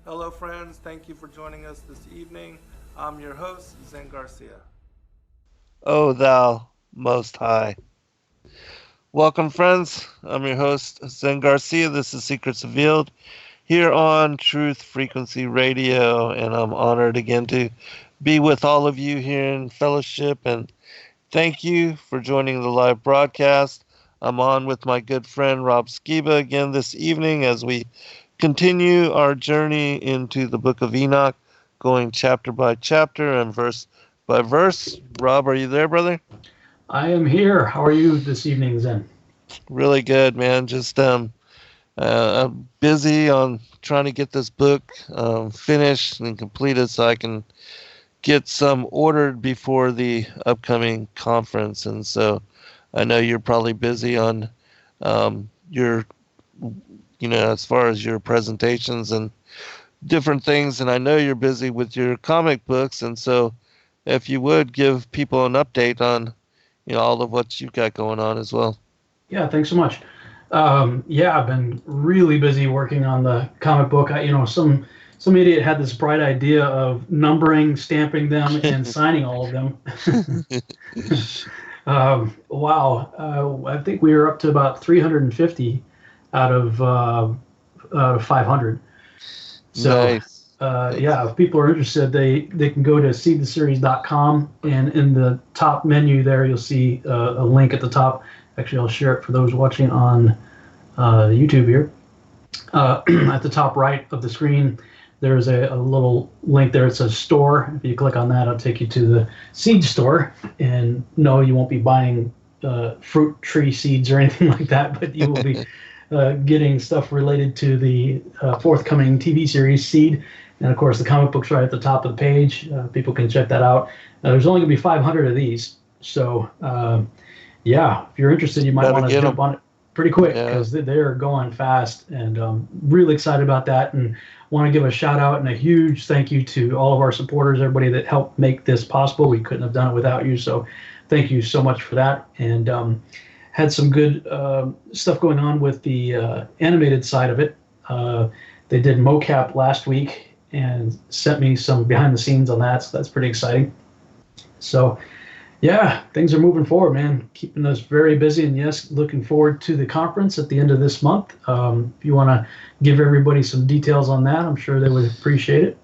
Hello, friends. Thank you for joining us this evening. I'm your host, Zen Garcia. O thou most high. Welcome, friends. I'm your host, Zen Garcia. This is Secrets Revealed here on Truth Frequency Radio, and I'm honored again to be with all of you here in fellowship. And thank you for joining the live broadcast. I'm on with my good friend Rob Skiba again this evening as we continue our journey into the Book of Enoch, going chapter by chapter and verse by verse. Rob, are you there, brother? I am here. How are you this evening, Zen? Really good, man. Just I'm busy on trying to get this book finished and completed so I can get some ordered before the upcoming conference. And so I know you're probably busy on your, as far as your presentations and different things. And I know you're busy with your comic books. And so if you would give people an update on, all of what you've got going on as well. Yeah, thanks so much. I've been really busy working on the comic book. Some idiot had this bright idea of numbering, stamping them, and signing all of them. Wow. I think we were up to about 350 out of 500. So, Nice. if people are interested, they can go to seedtheseries.com, and in the top menu there, you'll see a link at the top. Actually, I'll share it for those watching on YouTube here. At the top right of the screen, there's a little link there. It says store. If you click on that, it'll take you to the seed store. And no, you won't be buying fruit tree seeds or anything like that, but you will be getting stuff related to the forthcoming TV series Seed. And of course, the comic book's right at the top of the page. People can check that out. There's only going to be 500 of these. So, if you're interested, you might want to jump on it pretty quick because they're going fast. And really excited about that. And want to give a shout out and a huge thank you to all of our supporters, everybody that helped make this possible. We couldn't have done it without you. So thank you so much for that. And had some good stuff going on with the animated side of it. They did mocap last week and sent me some behind the scenes on that, so that's pretty exciting. So things are moving forward, man, keeping us very busy. And yes, looking forward to the conference at the end of this month. If you want to give everybody some details on that, I'm sure they would appreciate it.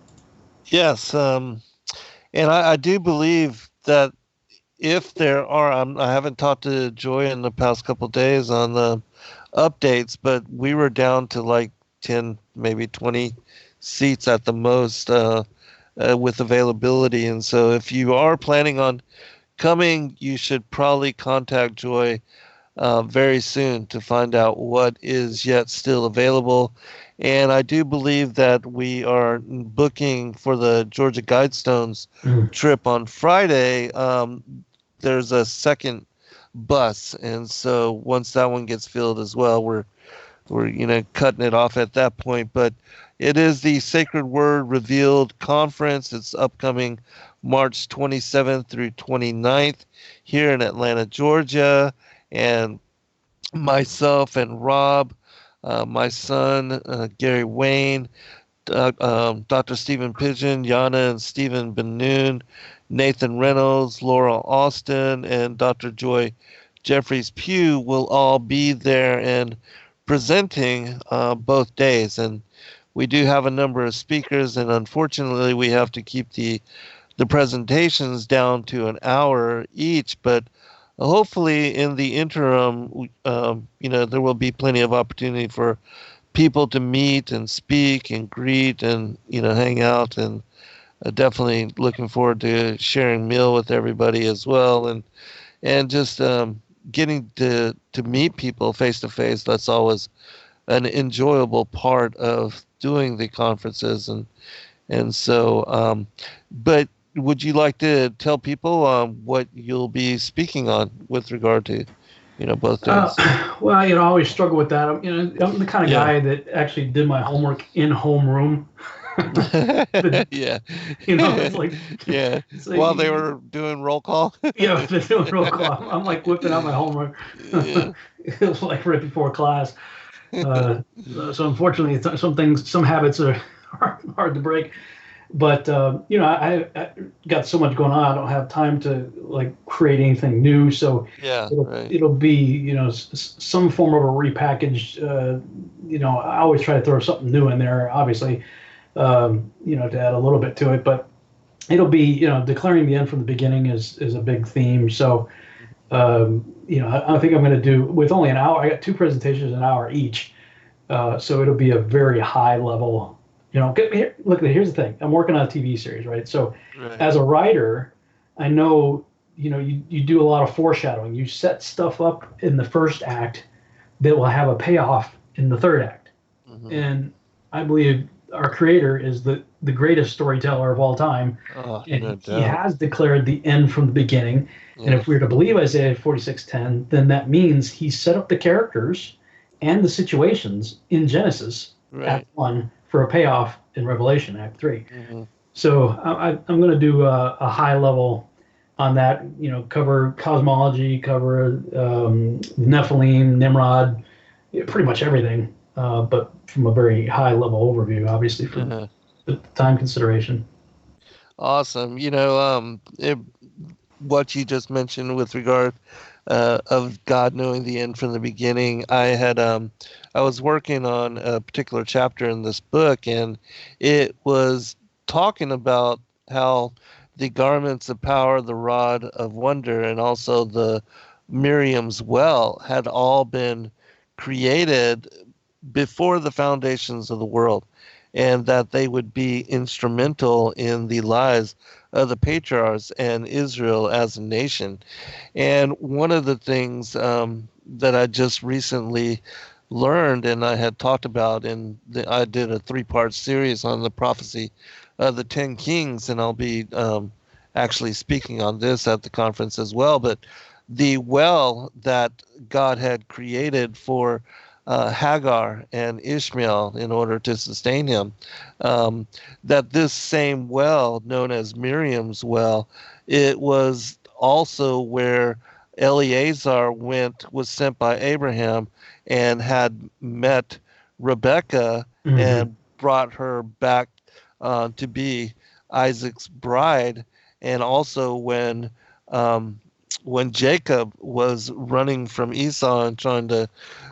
Yes, and I do believe that if there are, I haven't talked to Joy in the past couple of days on the updates, but we were down to like 10, maybe 20 seats at the most with availability. And so if you are planning on coming, you should probably contact Joy very soon to find out what is yet still available. And I do believe that we are booking for the Georgia Guidestones trip on Friday. There's a second bus, and so once that one gets filled as well, we're cutting it off at that point. But it is the Sacred Word Revealed Conference. It's upcoming March 27th through 29th here in Atlanta, Georgia. And myself and Rob, my son, Gary Wayne, Dr. Stephen Pigeon, Yana and Stephen Ben-Noon, Nathan Reynolds, Laura Austin, and Dr. Joy Jeffries Pugh will all be there and presenting both days. And we do have a number of speakers, and unfortunately we have to keep the presentations down to an hour each, but hopefully in the interim, there will be plenty of opportunity for people to meet and speak and greet and, hang out. And definitely looking forward to sharing meal with everybody as well. And just getting to meet people face to face. That's always an enjoyable part of doing the conferences. And so, but would you like to tell people what you'll be speaking on with regard to, both days? I always struggle with that. I'm the kind of guy that actually did my homework in homeroom. Yeah. It's like While they were doing roll call. They're doing roll call. I'm like whipping out my homework. It was like right before class. So unfortunately, some habits are hard to break. But I got so much going on. I don't have time to like create anything new. So Yeah, it'll be some form of a repackaged. I always try to throw something new in there, obviously, to add a little bit to it. But it'll be declaring the end from the beginning is a big theme. So I think I'm going to do with only an hour. I got 2 presentations, an hour each. So it'll be a very high level. Here's the thing. I'm working on a TV series, right? So as a writer, I know, you do a lot of foreshadowing. You set stuff up in the first act that will have a payoff in the third act. Mm-hmm. And I believe our creator is the greatest storyteller of all time. And he has declared the end from the beginning. Yeah. And if we were to believe Isaiah 46:10, then that means he set up the characters and the situations in Genesis, Act 1, for a payoff in Revelation, Act 3. Mm-hmm. So I'm going to do a high level on that, cover cosmology, cover Nephilim, Nimrod, pretty much everything, but from a very high level overview, obviously, for the time consideration. Awesome. What you just mentioned with regard of God knowing the end from the beginning, I was working on a particular chapter in this book, and it was talking about how the garments of power, the rod of wonder, and also the Miriam's well had all been created before the foundations of the world, and that they would be instrumental in the lives of the patriarchs and Israel as a nation. And one of the things that I just recently learned, and I had talked about I did a 3-part series on the prophecy of the 10 kings, and I'll be actually speaking on this at the conference as well. But the well that God had created for Hagar and Ishmael in order to sustain him, that this same well, known as Miriam's well, it was also where Eleazar was sent by Abraham and had met Rebekah and brought her back to be Isaac's bride. And also when Jacob was running from Esau and trying to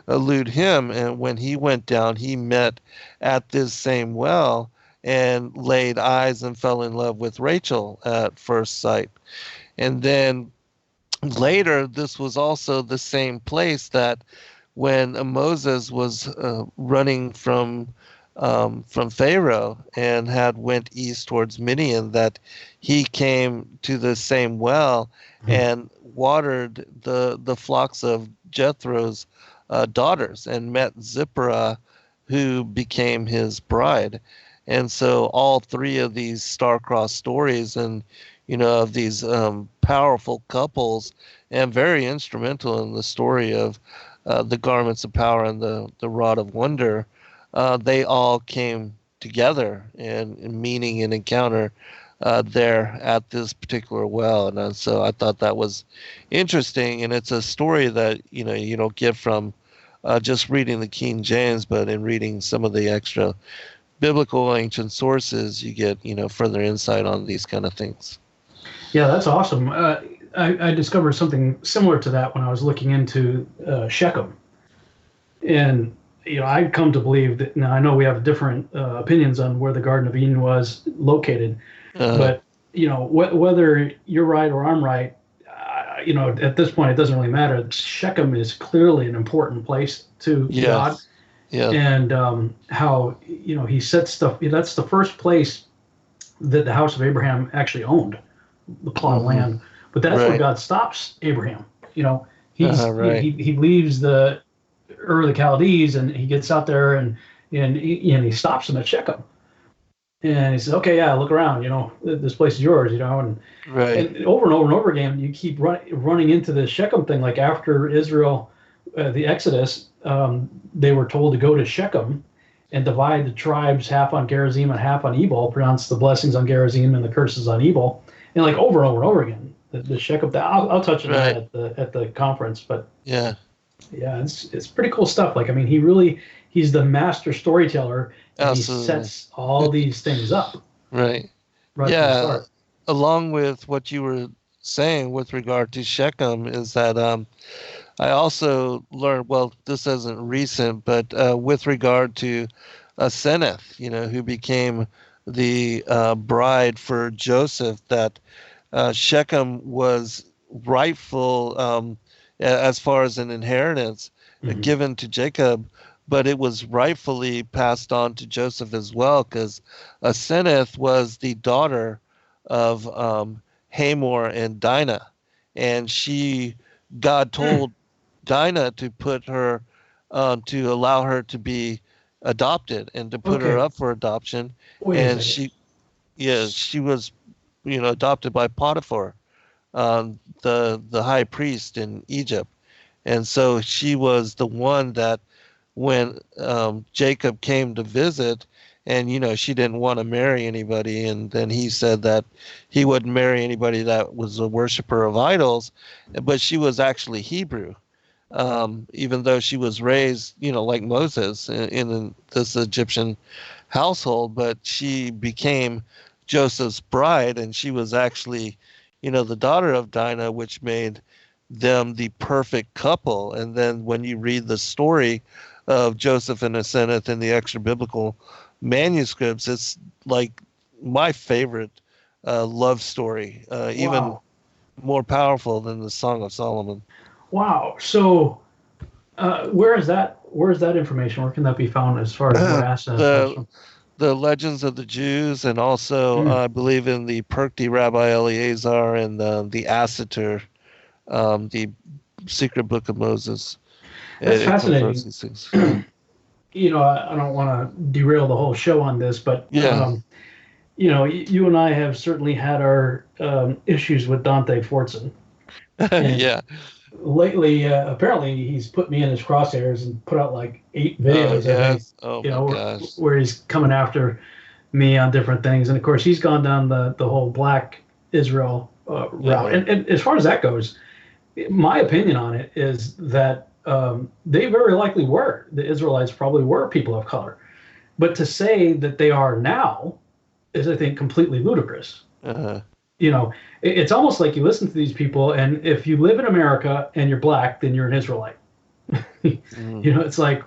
elude him, and when he went down, he met at this same well and laid eyes and fell in love with Rachel at first sight. And then later, this was also the same place that when Moses was running from Pharaoh and had went east towards Midian, that he came to the same well and watered the flocks of Jethro's daughters and met Zipporah, who became his bride. And so all 3 of these star-crossed stories and of these powerful couples, and very instrumental in the story of the garments of power and the rod of wonder, they all came together in meaning and encounter there at this particular well. And so I thought that was interesting, and it's a story that you don't get from just reading the King James, but in reading some of the extra biblical ancient sources, you get further insight on these kind of things. Yeah, that's awesome. I discovered something similar to that when I was looking into Shechem. And I'd come to believe that, now I know we have different opinions on where the Garden of Eden was located, but whether you're right or I'm right, at this point it doesn't really matter. Shechem is clearly an important place to God. Yeah. And how he set stuff. That's the first place that the house of Abraham actually owned, the plot of land. But that's where God stops Abraham. He leaves the Ur of the Chaldees, and he gets out there and he stops him at Shechem. And he says, "Okay, yeah, look around. This place is yours. And over and over and over again, you keep running into the Shechem thing. Like after Israel, the Exodus, they were told to go to Shechem and divide the tribes, half on Gerizim and half on Ebal, pronounce the blessings on Gerizim and the curses on Ebal, and like over and over and over again. The Shechem. I'll touch on that at the conference, but yeah, it's pretty cool stuff. Like, I mean, he he's the master storyteller, and Absolutely. he sets all these things up Right. right from the Yeah. start. Along with what you were saying with regard to Shechem is that I also learned, well, this isn't recent, but with regard to Aseneth, who became the bride for Joseph, that Shechem was rightful as far as an inheritance given to Jacob, but it was rightfully passed on to Joseph as well, because Aseneth was the daughter of Hamor and Dinah, and God told Dinah to put her, to allow her to be adopted and to put her Okay. up for adoption, Wait a and second. she was, adopted by Potiphar, the high priest in Egypt, and so she was the one that when Jacob came to visit, and she didn't want to marry anybody, and then he said that he wouldn't marry anybody that was a worshiper of idols, but she was actually Hebrew, even though she was raised, like Moses in this Egyptian household, but she became Joseph's bride, and she was actually, the daughter of Dinah, which made them the perfect couple. And then when you read the story of Joseph and Aseneth in the extra biblical manuscripts, it's like my favorite love story, even more powerful than the Song of Solomon. Wow. So, where is that? Where is that information? Where can that be found as far as where Aseneth comes from? The Legends of the Jews, and also I believe in the Perkti Rabbi Eleazar and the Asiter, the Secret Book of Moses. That's It fascinating. confirms these things. I don't want to derail the whole show on this, but Yeah. you and I have certainly had our issues with Dante Fortson. Yeah. Lately, apparently, he's put me in his crosshairs and put out like 8 videos, I think, Oh my gosh. where he's coming after me on different things. And of course, he's gone down the whole Black Israel route. And as far as that goes, my opinion on it is that they very likely were. The Israelites probably were people of color. But to say that they are now is, I think, completely ludicrous. It's almost like you listen to these people, and if you live in America and you're black, then you're an Israelite. It's like,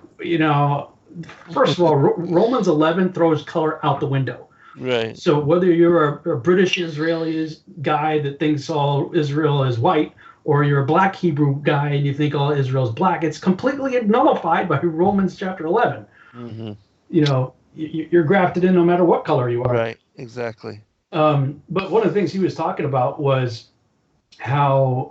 first of all, Romans 11 throws color out the window. Right. So whether you're a British Israeli guy that thinks all Israel is white, or you're a black Hebrew guy and you think all Israel is black, it's completely nullified by Romans chapter 11. You're grafted in no matter what color you are. Right, exactly. But one of the things he was talking about was how,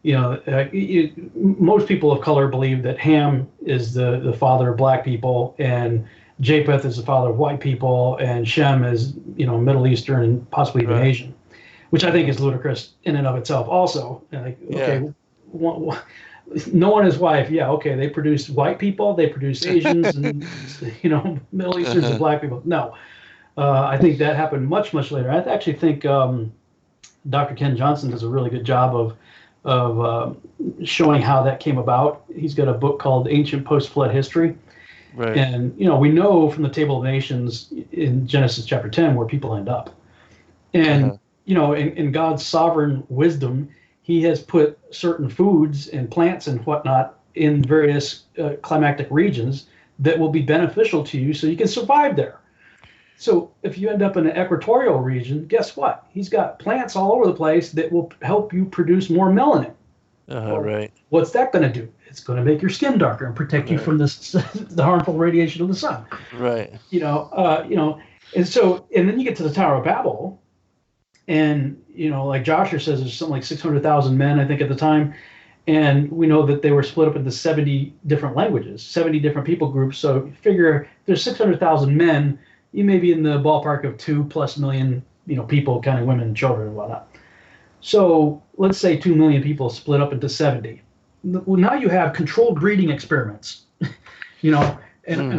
most people of color believe that Ham is the father of black people, and Japheth is the father of white people, and Shem is, Middle Eastern and possibly even Asian, which I think is ludicrous in and of itself also. No one is white. Yeah, okay, they produce white people, they produce Asians, and, Middle Easterns and black people. No. I think that happened much, much later. I actually think Dr. Ken Johnson does a really good job of showing how that came about. He's got a book called Ancient Post-Flood History. Right. And, we know from the Table of Nations in Genesis chapter 10 where people end up. And, in God's sovereign wisdom, he has put certain foods and plants and whatnot in various climatic regions that will be beneficial to you so you can survive there. So if you end up in an equatorial region, guess what? He's got plants all over the place that will help you produce more melanin. Right. What's that going to do? It's going to make your skin darker and protect you from the harmful radiation of the sun. Right. And then you get to the Tower of Babel, and like Joshua says, there's something like 600,000 men, I think, at the time, and we know that they were split up into 70 different languages, 70 different people groups. So you figure there's 600,000 men. You may be in the ballpark of 2+ million, people, counting women and children and whatnot. So let's say 2 million people split up into 70. Well, now you have controlled breeding experiments, and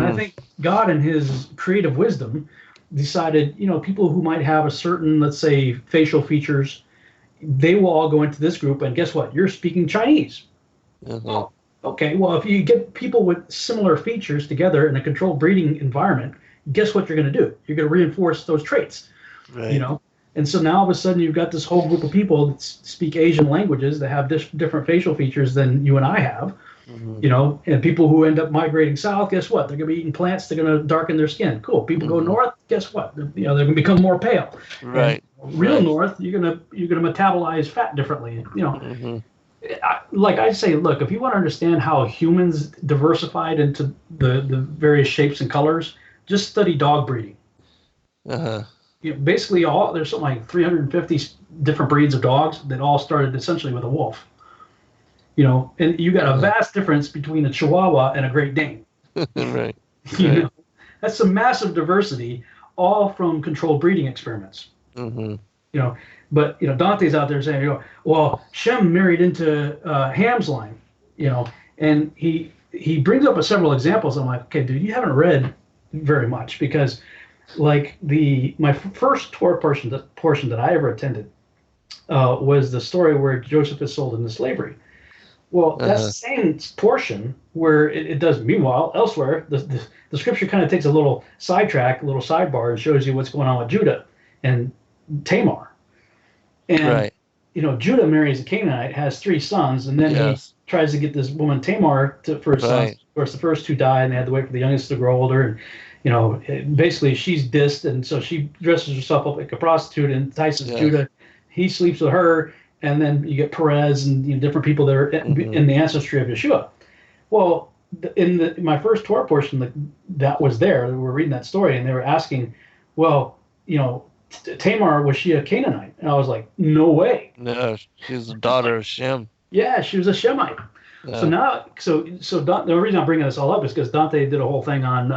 I think God in his creative wisdom decided, people who might have a certain, let's say, facial features, they will all go into this group. And guess what? You're speaking Chinese. Oh, Okay, well, if you get people with similar features together in a controlled breeding environment, guess what you're going to do? You're going to reinforce those traits, you Right. know? And so now all of a sudden you've got this whole group of people that speak Asian languages that have different facial features than you and I have, Hmm. you know, and people who end up migrating south, guess what? They're going to be eating plants. They're going to darken their skin. Cool. People go Hmm. north, guess what? You know, they're going to become more pale. And Right. real Right. north, you're going to metabolize fat differently. You know, Hmm. like I say, look, if you want to understand how humans diversified into the various shapes and colors, just study dog breeding. Uh-huh. You know, basically, all there's something like 350 different breeds of dogs that all started essentially with a wolf. You know, and you got a Uh-huh. vast difference between a Chihuahua and a Great Dane. Right. You Right. know, that's some massive diversity, all from controlled breeding experiments. Hmm. You know, but you know Dante's out there saying, you know, well, Shem married into Ham's line, you know, and he brings up several examples. I'm like, okay, dude, you haven't read very much because, like my first Torah portion that I ever attended was the story where Joseph is sold into slavery. Well, that's Uh-huh. the same portion where it does. Meanwhile, elsewhere, the scripture kind of takes a little sidetrack, a little sidebar, and shows you what's going on with Judah and Tamar. And Right. you know, Judah marries a Canaanite, has three sons, and then he Yes. tries to get this woman Tamar for his sons. Right. Of course, the first two die, and they had to wait for the youngest to grow older. And you know, basically, she's dissed, and so she dresses herself up like a prostitute and entices Yeah. Judah. He sleeps with her, and then you get Perez and you know, different people that are Hmm. in the ancestry of Yeshua. Well, in my first Torah portion that was there, we were reading that story, and they were asking, well, you know, Tamar, was she a Canaanite? And I was like, no way. No, she's the It's daughter like, of Shem. yeah, she was a Shemite. So Yeah. now, the reason I'm bringing this all up is because Dante did a whole thing on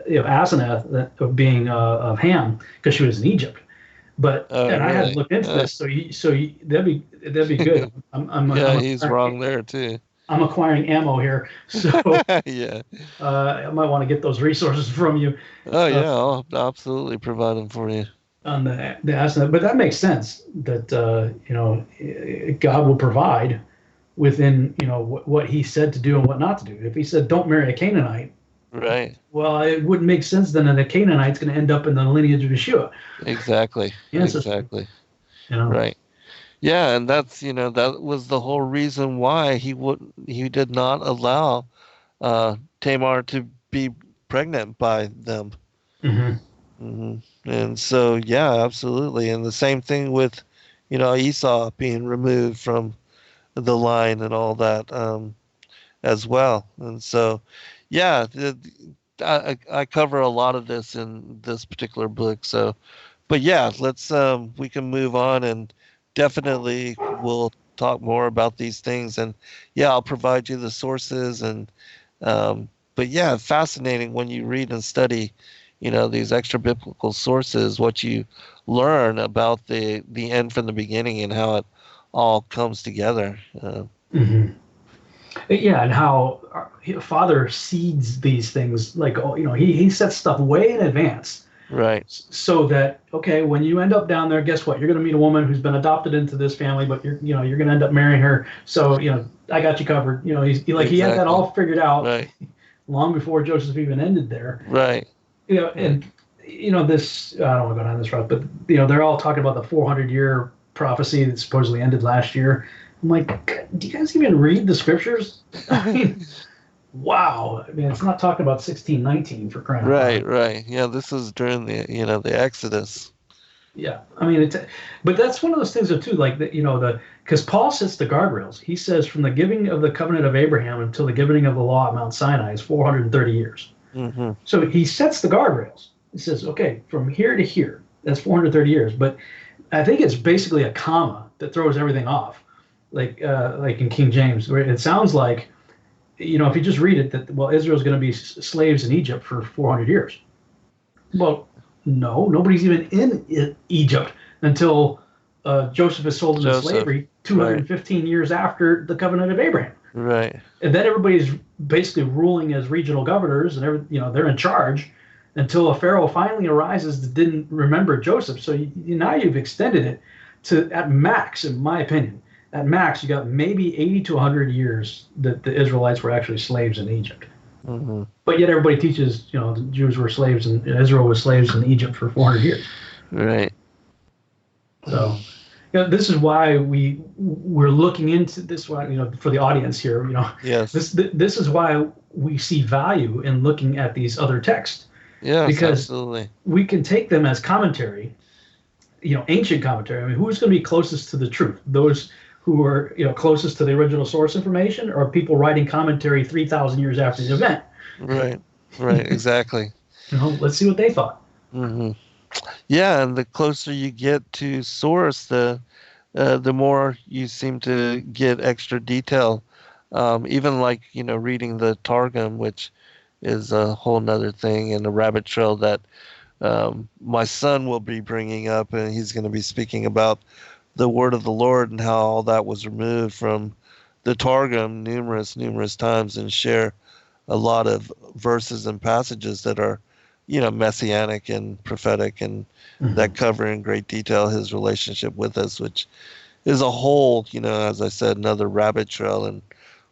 you know Asenath of being of Ham because she was in Egypt. But Oh, and I hadn't really? looked into this, that'd be good. Yeah, he's wrong there too. I'm acquiring ammo here, so Yeah. I might want to get those resources from you Oh, uh, yeah. I'll absolutely provide them for you. on the Asenath. But that makes sense that you know God will provide within you know what He said to do and what not to do. If He said don't marry a Canaanite, Right. well, it wouldn't make sense then that a Canaanite's going to end up in the lineage of Yeshua. Exactly. The ancestry, Exactly. you know. Right. Yeah, and that's, that was the whole reason why he did not allow Tamar to be pregnant by them. Hmm. Hmm. And so, yeah, absolutely. And the same thing with, Esau being removed from the line and all that, as well. And so, yeah, I cover a lot of this in this particular book. So, but yeah, we can move on, and definitely we'll talk more about these things. And yeah, I'll provide you the sources, and but yeah, fascinating when you read and study, these extra biblical sources, what you learn about the end from the beginning and how it all comes together. Hmm. Yeah, and how Father seeds these things like oh, you know he sets stuff way in advance Right. so that okay when you end up down there, guess what? You're going to meet a woman who's been adopted into this family, but you're going to end up marrying her. So I got you covered. He had that Exactly. all figured out Right. long before Joseph even ended there. Right. Right. And this I don't want to go down this route, but they're all talking about the 400-year prophecy that supposedly ended last year. I'm like, do you guys even read the scriptures? I mean, wow. I mean, it's not talking about 1619 for crying out loud. Right, right. Yeah, this is during the Exodus. Yeah, I mean, but that's one of those things though too, like because Paul sets the guardrails. He says from the giving of the covenant of Abraham until the giving of the law at Mount Sinai is 430 years. Hmm. So he sets the guardrails. He says, okay, from here to here, that's 430 years. But I think it's basically a comma that throws everything off, like in King James, where it sounds like, if you just read it, that well, Israel's going to be slaves in Egypt for 400 years. Well, no, nobody's even in Egypt until Joseph is sold into slavery Right. 215 years after the covenant of Abraham. Right. And then everybody's basically ruling as regional governors, and they're in charge until a pharaoh finally arises that didn't remember Joseph. So now you've extended it to at max, in my opinion, at max, you got maybe 80 to 100 years that the Israelites were actually slaves in Egypt. Mm-hmm. But yet everybody teaches, the Jews were slaves and Israel was slaves in Egypt for 400 years. Right. So, this is why we're looking into this. Why, for the audience here, Yes. this is why we see value in looking at these other texts. Yes, because absolutely. we can take them as commentary, ancient commentary. I mean, who's going to be closest to the truth? Those who are, closest to the original source information, or people writing commentary 3,000 years after the event? Right. Right. Exactly. Let's see what they thought. Mm-hmm. Yeah, and the closer you get to source, the more you seem to get extra detail. Even like reading the Targum, which is a whole nother thing, and a rabbit trail that my son will be bringing up, and he's going to be speaking about the word of the Lord and how all that was removed from the Targum numerous times, and share a lot of verses and passages that are, messianic and prophetic, and that cover in great detail his relationship with us, which is a whole, as I said, another rabbit trail, and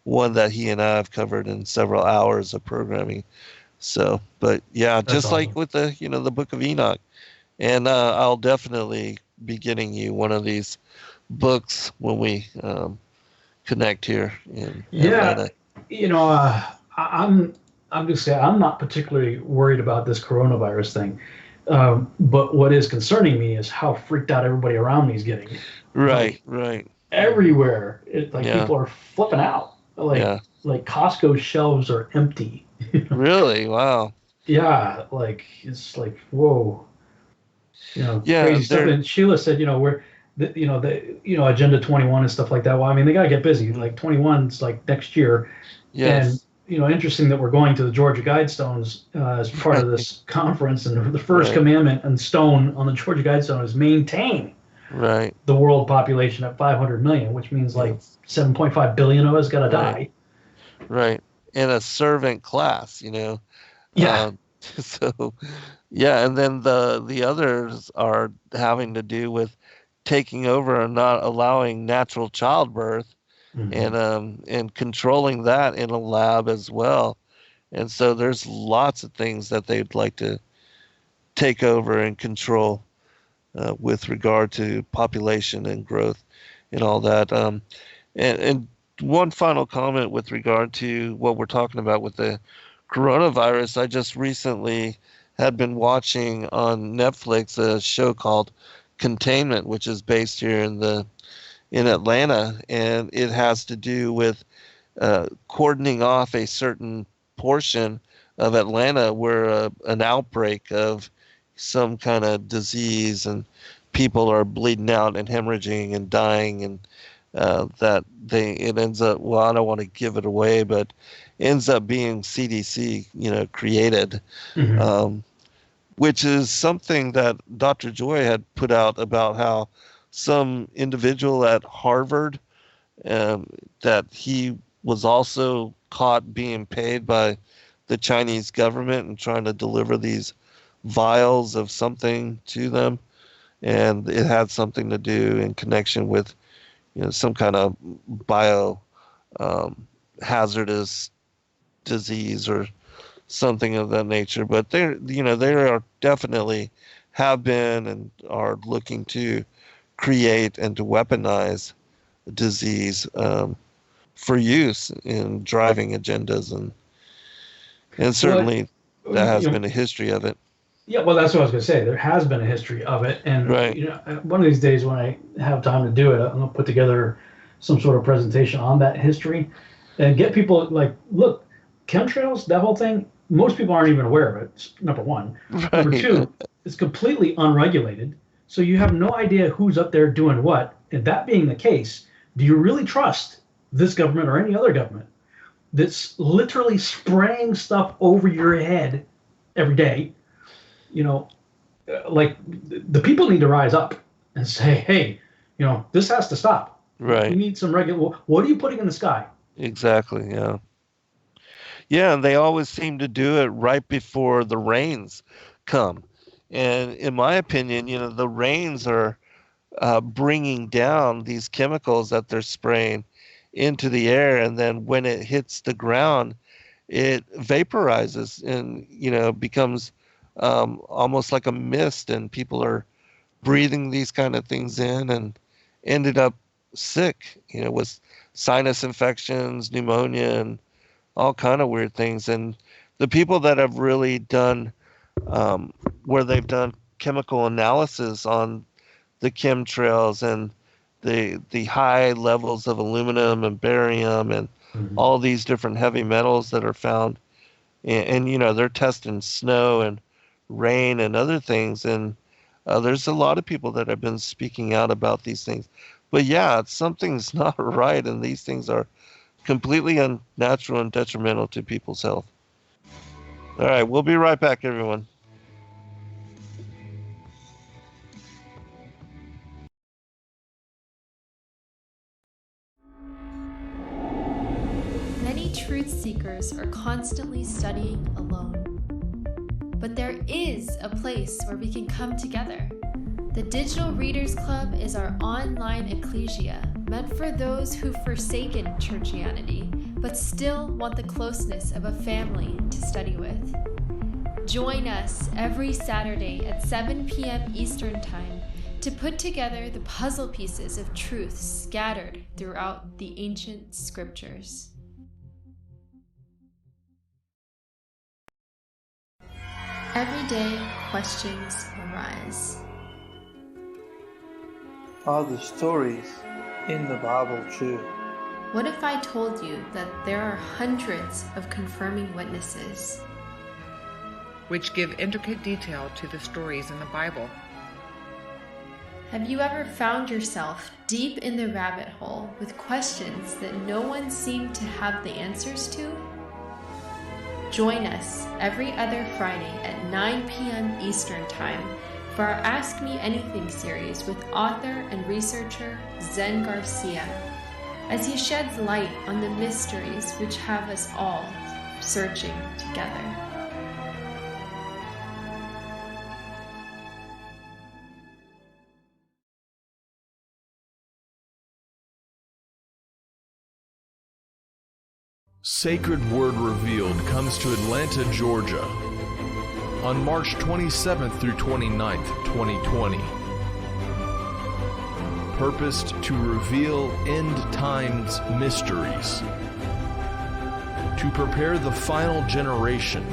one that he and I have covered in several hours of programming. So, but yeah, That's just like awesome. with the, the Book of Enoch, and I'll definitely be getting you one of these books when we connect here in Yeah, Atlanta. I'm just saying I'm not particularly worried about this coronavirus thing. But what is concerning me is how freaked out everybody around me is getting. Right, Like right. everywhere, it's like Yeah, people are flipping out. yeah. Like Costco shelves are empty. Really? Wow. Yeah, like it's like whoa, Yeah, crazy stuff. they're And Sheila said, we're Agenda 21 and stuff like that. Well, I mean, they gotta get busy. mhm, Like 21's like next year, and yes. interesting that we're going to the Georgia Guidestones as part of Right, this conference. And the first right, commandment and stone on the Georgia Guidestone is maintain right. the world population at 500 million, which means like Yes, 7.5 billion of us gotta right, die. right. And a servant class, Yeah, Um, so yeah, and then the others are having to do with taking over and not allowing natural childbirth, hmm and controlling that in a lab as well. And so there's lots of things that they'd like to take over and control, with regard to population and growth and all that. And one final comment with regard to what we're talking about with the coronavirus. I just recently had been watching on Netflix a show called Containment, which is based here in Atlanta, and it has to do with cordoning off a certain portion of Atlanta where an outbreak of some kind of disease, and people are bleeding out and hemorrhaging and dying, and that it ends up, well, I don't want to give it away, but ends up being CDC created, hmm um, which is something that Dr. Joy had put out about how some individual at Harvard, um, that he was also caught being paid by the Chinese government and trying to deliver these vials of something to them, and it had something to do in connection with some kind of bio, um, hazardous disease or something of that nature. But they are definitely have been and are looking to create and to weaponize disease, for use in driving agendas, and Well, certainly that has you know, been a history of it. yeah, well, that's what I was going to say. There has been a history of it, and Right. one of these days when I have time to do it, I'm going to put together some sort of presentation on that history and get people like, look, chemtrails, that whole thing. Most people aren't even aware of it. Number one. Number Right. two, it's completely unregulated, so you have no idea who's up there doing what. And that being the case, do you really trust this government or any other government that's literally spraying stuff over your head every day? you know, like the people need to rise up and say, hey, this has to stop. We Right. need some regular. What are you putting in the sky? Exactly. Yeah. Yeah, and they always seem to do it right before the rains come. And in my opinion, the rains are bringing down these chemicals that they're spraying into the air, and then when it hits the ground, it vaporizes and becomes almost like a mist, and people are breathing these kind of things in and ended up sick, with sinus infections, pneumonia, and all kind of weird things. And the people that have really done where they've done chemical analysis on the chemtrails and the high levels of aluminum and barium and all these different heavy metals that are found, and they're testing snow and rain and other things, and there's a lot of people that have been speaking out about these things. But yeah, something's not right, and these things are completely unnatural and detrimental to people's health. All right, we'll be right back, everyone. Many truth seekers are constantly studying alone. But there is a place where we can come together. The Digital Readers Club is our online ecclesia meant for those who've forsaken churchianity but still want the closeness of a family to study with. Join us every Saturday at 7 p.m. Eastern Time to put together the puzzle pieces of truth scattered throughout the ancient scriptures. Every day, questions arise. Are the stories in the Bible true? What if I told you that there are hundreds of confirming witnesses, which give intricate detail to the stories in the Bible? Have you ever found yourself deep in the rabbit hole with questions that no one seemed to have the answers to? Join us every other Friday at 9 p.m. Eastern Time for our Ask Me Anything series with author and researcher Zen Garcia, as he sheds light on the mysteries which have us all searching together. Sacred Word Revealed comes to Atlanta, Georgia on March 27th through 29th, 2020. Purposed to reveal end times mysteries, to prepare the final generation,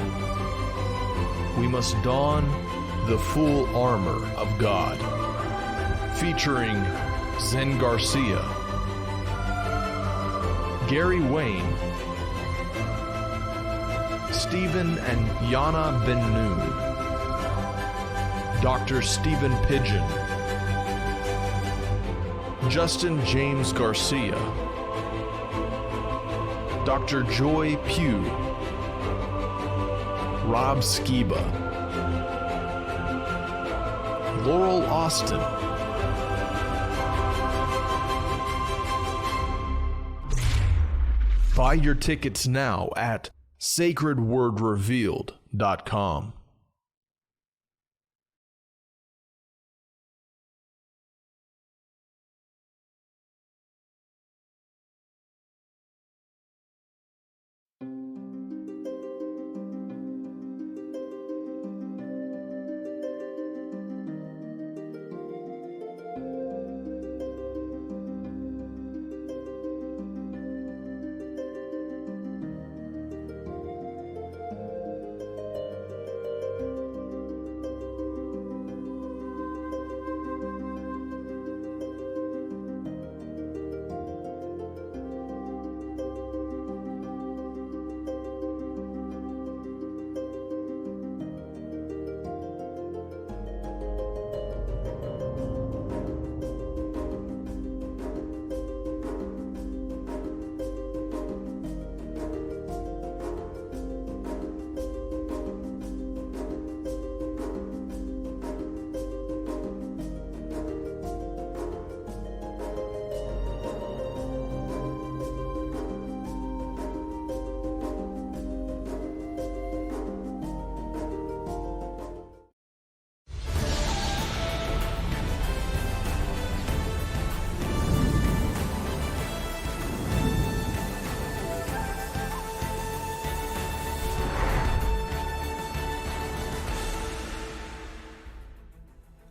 we must don the full armor of God. Featuring Zen Garcia, Gary Wayne, Stephen and Yana Ben Noon, Dr. Stephen Pidgeon, Justin James Garcia, Dr. Joy Pugh, Rob Skiba, Laurel Austin, buy your tickets now at sacredwordrevealed.com.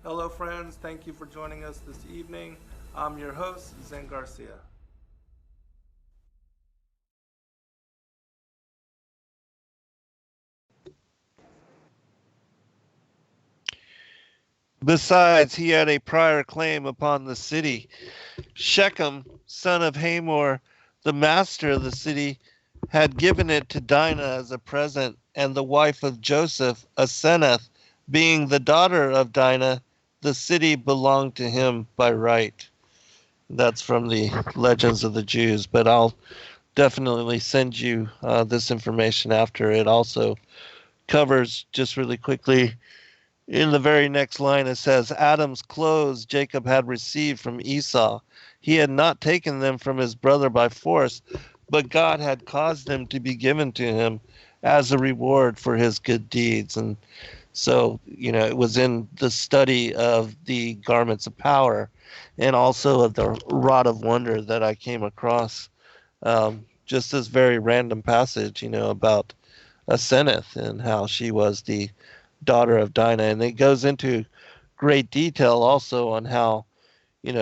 Hello, friends. Thank you for joining us this evening. I'm your host, Zen Garcia. Besides, he had a prior claim upon the city. Shechem, son of Hamor, the master of the city, had given it to Dinah as a present, and the wife of Joseph, Asenath, being the daughter of Dinah, the city belonged to him by right. That's from the Legends of the Jews, but I'll definitely send you this information after. It also covers, just really quickly, in the very next line, it says, Adam's clothes Jacob had received from Esau. He had not taken them from his brother by force, but God had caused them to be given to him as a reward for his good deeds. And so, it was in the study of the garments of power and also of the rod of wonder that I came across just this very random passage, about Asenath and how she was the daughter of Dinah. And it goes into great detail also on how,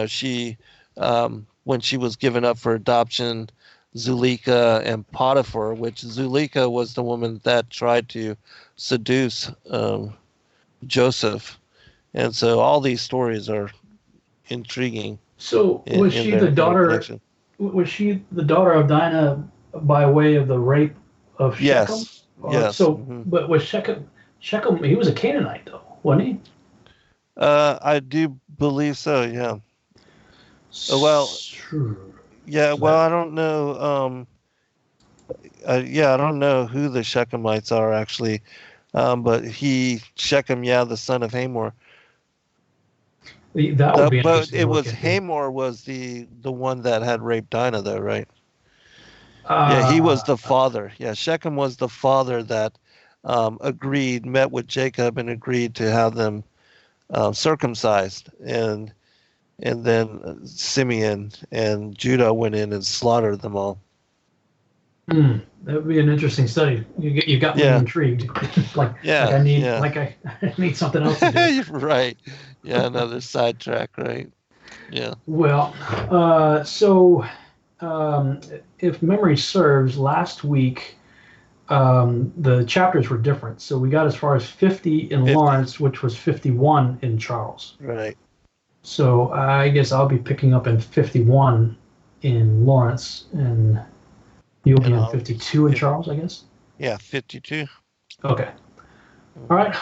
she, when she was given up for adoption, Zuleika and Potiphar, which Zuleika was the woman that tried to seduce Joseph. And so all these stories are intriguing. So was she the daughter? Was she the daughter of Dinah by way of the rape of Shechem? Yes. Yes. So, but was Shechem? He was a Canaanite, though, wasn't he? I do believe so. Yeah. Well. Yeah. Well, I don't know. I don't know who the Shechemites are actually, but Shechem, the son of Hamor. That would be but it was Hamor was the one that had raped Dinah, though, right? He was the father. Yeah, Shechem was the father that met with Jacob and agreed to have them circumcised, and then Simeon and Judah went in and slaughtered them all. That would be an interesting study. You got me intrigued. I need something else to do. Right. Yeah, another sidetrack, right? Yeah. Well, if memory serves, last week the chapters were different. So we got as far as 50 in Lawrence, which was 51 in Charles. Right. So I guess I'll be picking up in 51 in Lawrence, and you'll be in 52 in Charles, I guess? Yeah, 52. Okay. All right.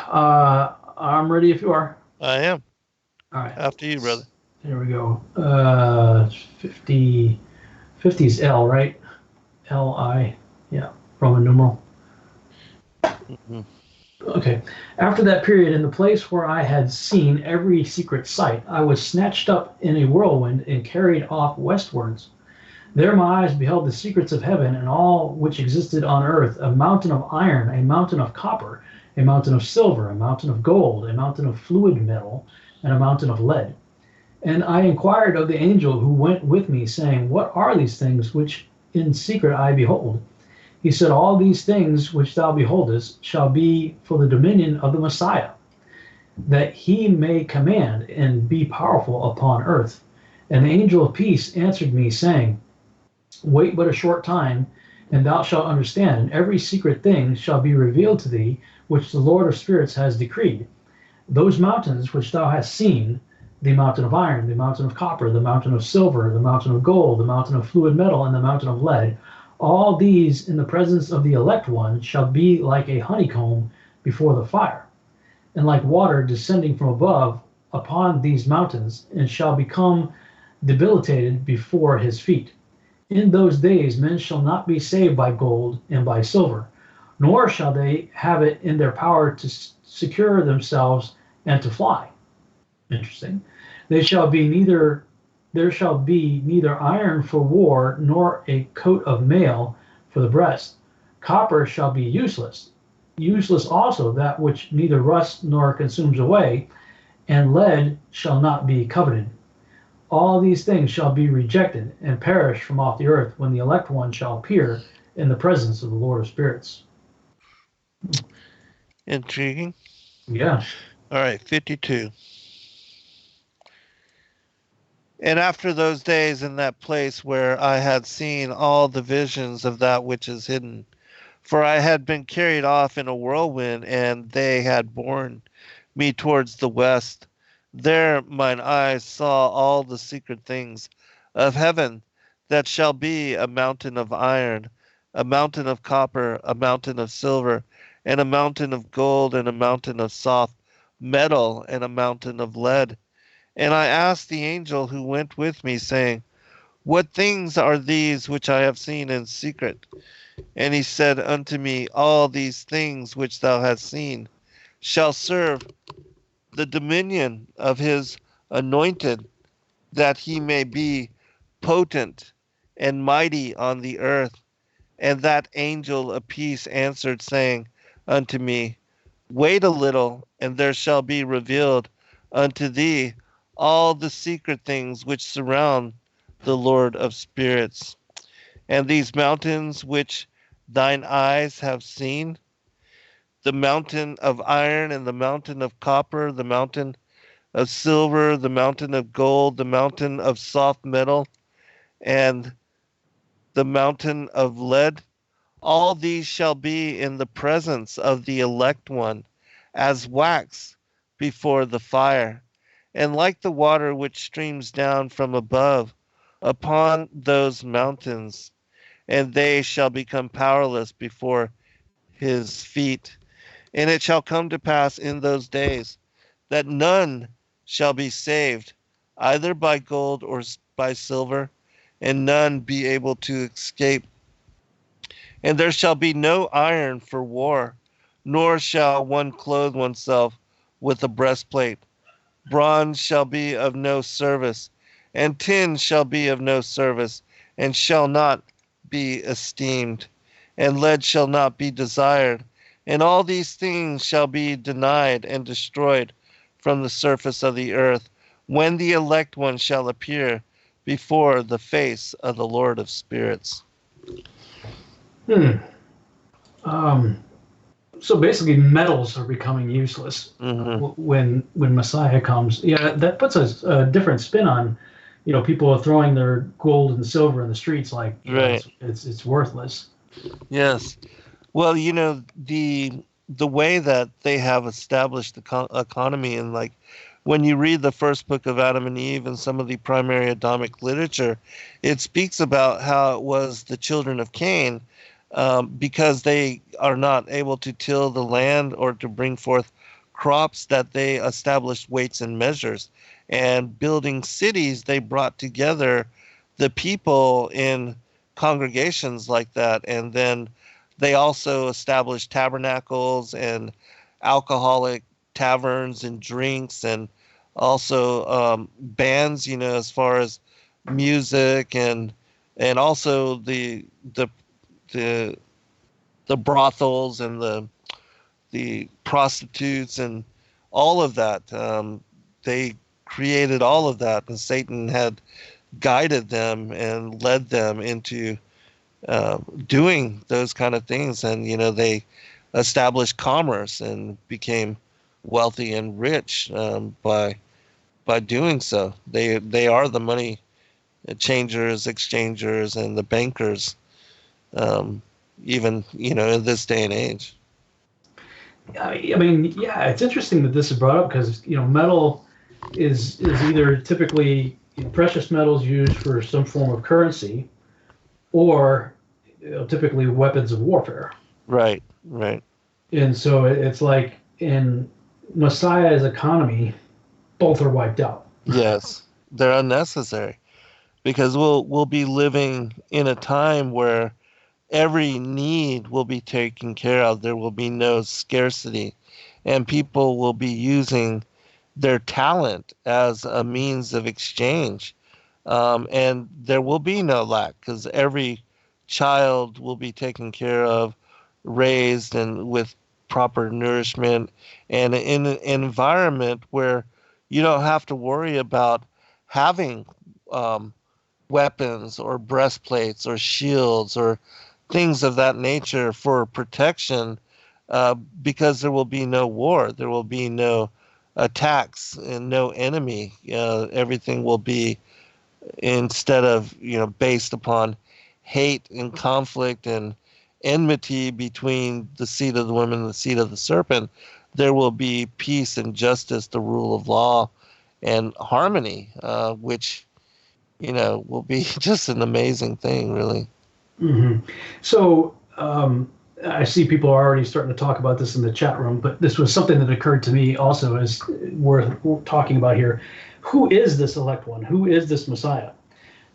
I'm ready if you are. I am. All right. After you, brother. There we go. 50 is L, right? L-I. Yeah. Roman numeral. Mm-hmm. Okay. After that period, in the place where I had seen every secret sight, I was snatched up in a whirlwind and carried off westwards. There my eyes beheld the secrets of heaven and all which existed on earth, a mountain of iron, a mountain of copper, a mountain of silver, a mountain of gold, a mountain of fluid metal, and a mountain of lead. And I inquired of the angel who went with me, saying, What are these things which in secret I behold? He said, All these things which thou beholdest shall be for the dominion of the Messiah, that he may command and be powerful upon earth. And the angel of peace answered me, saying, Wait but a short time, and thou shalt understand, and every secret thing shall be revealed to thee, which the Lord of spirits has decreed. Those mountains which thou hast seen, the mountain of iron, the mountain of copper, the mountain of silver, the mountain of gold, the mountain of fluid metal, and the mountain of lead, all these in the presence of the elect one shall be like a honeycomb before the fire, and like water descending from above upon these mountains, and shall become debilitated before his feet. In those days men shall not be saved by gold and by silver, nor shall they have it in their power to secure themselves and to fly. Interesting. There shall be neither iron for war, nor a coat of mail for the breast. Copper shall be useless. Useless also that which neither rusts nor consumes away, and lead shall not be coveted. All these things shall be rejected and perish from off the earth when the elect one shall appear in the presence of the Lord of spirits. Intriguing. Yeah. All right, 52. And after those days in that place where I had seen all the visions of that which is hidden, for I had been carried off in a whirlwind, and they had borne me towards the west. There mine eyes saw all the secret things of heaven, that shall be a mountain of iron, a mountain of copper, a mountain of silver, and a mountain of gold, and a mountain of soft metal, and a mountain of lead. And I asked the angel who went with me, saying, What things are these which I have seen in secret? And he said unto me, All these things which thou hast seen shall serve the dominion of his anointed, that he may be potent and mighty on the earth. And that angel of peace answered, saying unto me, Wait a little, and there shall be revealed unto thee all the secret things which surround the Lord of spirits. And these mountains which thine eyes have seen, the mountain of iron, and the mountain of copper, the mountain of silver, the mountain of gold, the mountain of soft metal, and the mountain of lead, all these shall be in the presence of the elect one, as wax before the fire, and like the water which streams down from above upon those mountains, and they shall become powerless before his feet. And it shall come to pass in those days that none shall be saved, either by gold or by silver, and none be able to escape. And there shall be no iron for war, nor shall one clothe oneself with a breastplate. Bronze shall be of no service, and tin shall be of no service, and shall not be esteemed, and lead shall not be desired. And all these things shall be denied and destroyed from the surface of the earth, when the elect one shall appear before the face of the Lord of spirits. Hmm. So basically, metals are becoming useless when Messiah comes. Yeah, that puts a different spin on, people are throwing their gold and silver in the streets like Right. It's worthless. Yes. Well, the way that they have established the economy, and like when you read the first book of Adam and Eve and some of the primary Adamic literature, it speaks about how it was the children of Cain, because they are not able to till the land or to bring forth crops, that they established weights and measures. And building cities, they brought together the people in congregations like that. And then they also established tabernacles and alcoholic taverns and drinks, and also bands, as far as music, and also the brothels and the prostitutes and all of that. They created all of that, and Satan had guided them and led them into doing those kind of things. And they established commerce and became wealthy and rich by doing so. They are the money changers, exchangers, and the bankers, even in this day and age. I mean, yeah, it's interesting that this is brought up because metal is either typically precious metals used for some form of currency, or typically weapons of warfare. Right. And so it's like in Messiah's economy, both are wiped out. Yes, they're unnecessary, because we'll be living in a time where every need will be taken care of. There will be no scarcity, and people will be using their talent as a means of exchange. And there will be no lack, because every child will be taken care of, raised, and with proper nourishment, and in an environment where you don't have to worry about having weapons or breastplates or shields or things of that nature for protection, because there will be no war, there will be no attacks and no enemy. Everything will be instead of, based upon hate and conflict and enmity between the seed of the woman and the seed of the serpent, there will be peace and justice, the rule of law, and harmony, which, will be just an amazing thing, really. Mm-hmm. So I see people are already starting to talk about this in the chat room, but this was something that occurred to me also as worth talking about here. Who is this elect one? Who is this Messiah?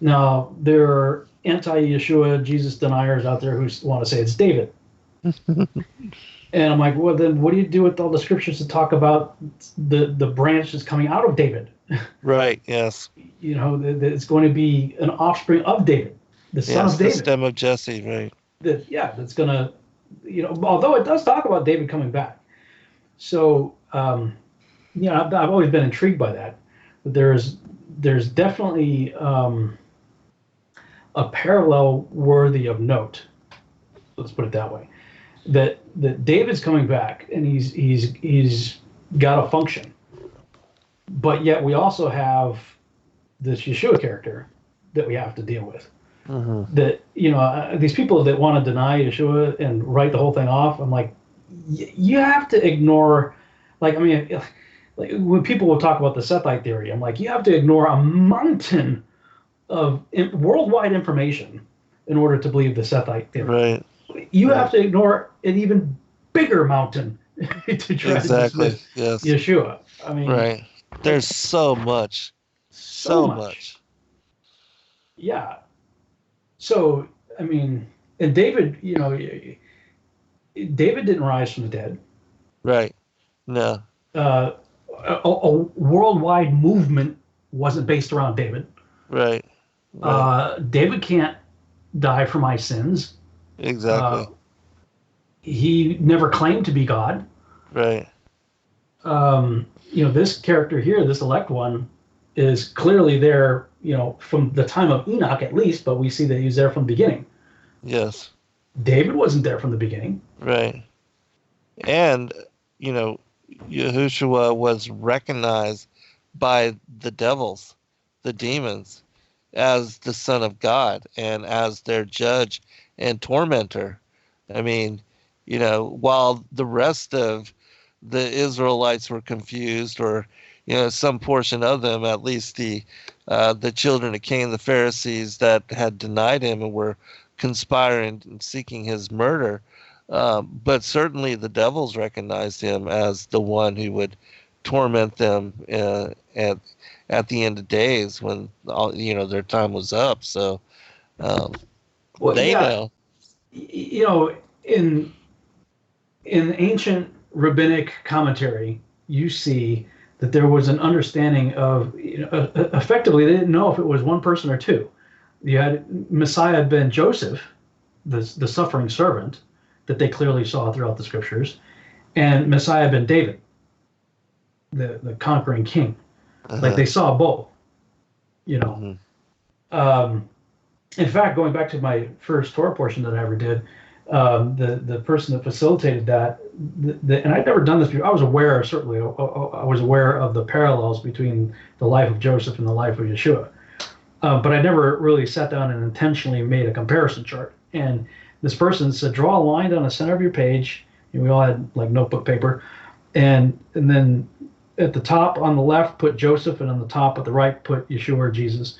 Now, there are anti-Yeshua Jesus deniers out there who want to say it's David. And I'm like, well, then what do you do with all the scriptures that talk about the branch that's coming out of David? Right, yes. That it's going to be an offspring of David, the son of David. The stem of Jesse, right. That's going to, although it does talk about David coming back. So, I've always been intrigued by that. But there's definitely a parallel worthy of note. Let's put it that way. That David's coming back and he's got a function, but yet we also have this Yeshua character that we have to deal with. Mm-hmm. That these people that want to deny Yeshua and write the whole thing off, I'm like, you have to ignore. Like when people will talk about the Sethite theory, I'm like, you have to ignore a mountain of worldwide information in order to believe the Sethite theory. Right. You have to ignore an even bigger mountain to try to dismiss Yeshua. Right. There's so much. So much. Yeah. So, and David, David didn't rise from the dead. Right. No. A worldwide movement wasn't based around David. Right. David can't die for my sins. Exactly. He never claimed to be God. Right. This character here, this elect one, is clearly there, from the time of Enoch at least, but we see that he's there from the beginning. Yes. David wasn't there from the beginning. Right. And, Yahushua was recognized by the devils, the demons, as the Son of God and as their judge and tormentor. While the rest of the Israelites were confused, or some portion of them, at least the children of Cain, the Pharisees that had denied him and were conspiring and seeking his murder, but certainly the devils recognized him as the one who would torment them at the end of days when their time was up. So they know. In ancient rabbinic commentary, you see that there was an understanding of, effectively, they didn't know if it was one person or two. You had Messiah ben Joseph, the suffering servant, that they clearly saw throughout the scriptures, and Messiah ben David, the conquering king. Uh-huh. Like they saw both, Mm-hmm. In fact, going back to my first Torah portion that I ever did, the person that facilitated that, and I'd never done this before. I was aware, certainly, I was aware of the parallels between the life of Joseph and the life of Yeshua. But I never really sat down and intentionally made a comparison chart. And this person said, draw a line down the center of your page. And we all had like notebook paper. And then at the top on the left, put Joseph, and on the top at the right, put Yeshua or Jesus.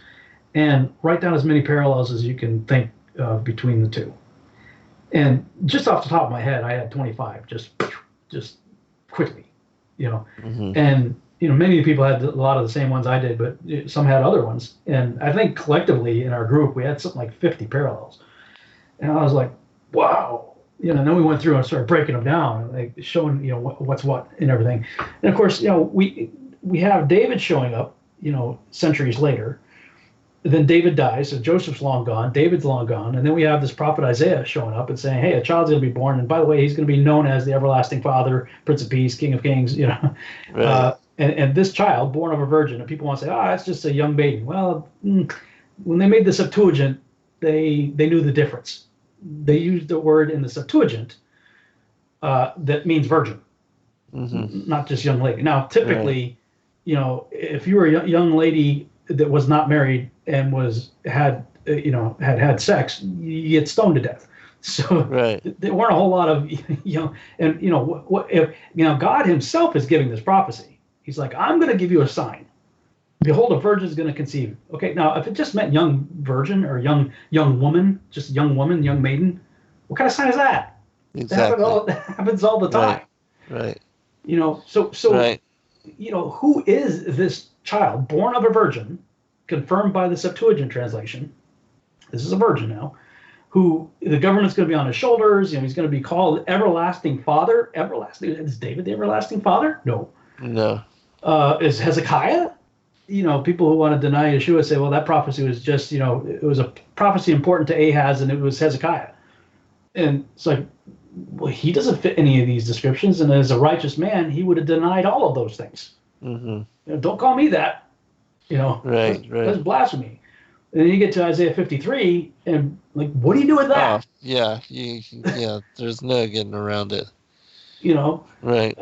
And write down as many parallels as you can think of between the two. And just off the top of my head, I had 25, just quickly, Mm-hmm. And, many people had a lot of the same ones I did, but some had other ones. And I think collectively in our group, we had something like 50 parallels. And I was like, wow. And then we went through and started breaking them down, like showing, what's what and everything. And of course, we have David showing up, centuries later. Then David dies, so Joseph's long gone, David's long gone, and then we have this prophet Isaiah showing up and saying, hey, a child's going to be born, and by the way, he's going to be known as the everlasting Father, Prince of Peace, King of Kings, Right. And this child, born of a virgin, and people want to say, it's just a young baby. Well, when they made the Septuagint, they knew the difference. They used the word in the Septuagint that means virgin, mm-hmm. not just young lady. Now, typically, if you were a young lady that was not married and had sex, you get stoned to death. So there weren't a whole lot of and what if God Himself is giving this prophecy. He's like, I'm going to give you a sign. Behold, a virgin is going to conceive. Okay, now if it just meant young virgin or young woman, just young woman, young maiden, what kind of sign is that? Exactly. That happens all the time. Right. So who is this child born of a virgin, confirmed by the Septuagint translation? This is a virgin now, who the government's going to be on his shoulders. He's going to be called Everlasting Father. Everlasting. Is David the Everlasting Father? No. Is Hezekiah? People who want to deny Yeshua say, well, that prophecy was just, it was a prophecy important to Ahaz, and it was Hezekiah. And it's like, well, he doesn't fit any of these descriptions, and as a righteous man, he would have denied all of those things. Mm-hmm. Don't call me that. That's blasphemy. And then you get to Isaiah 53, and like, what do you do with that? There's no getting around it. Right.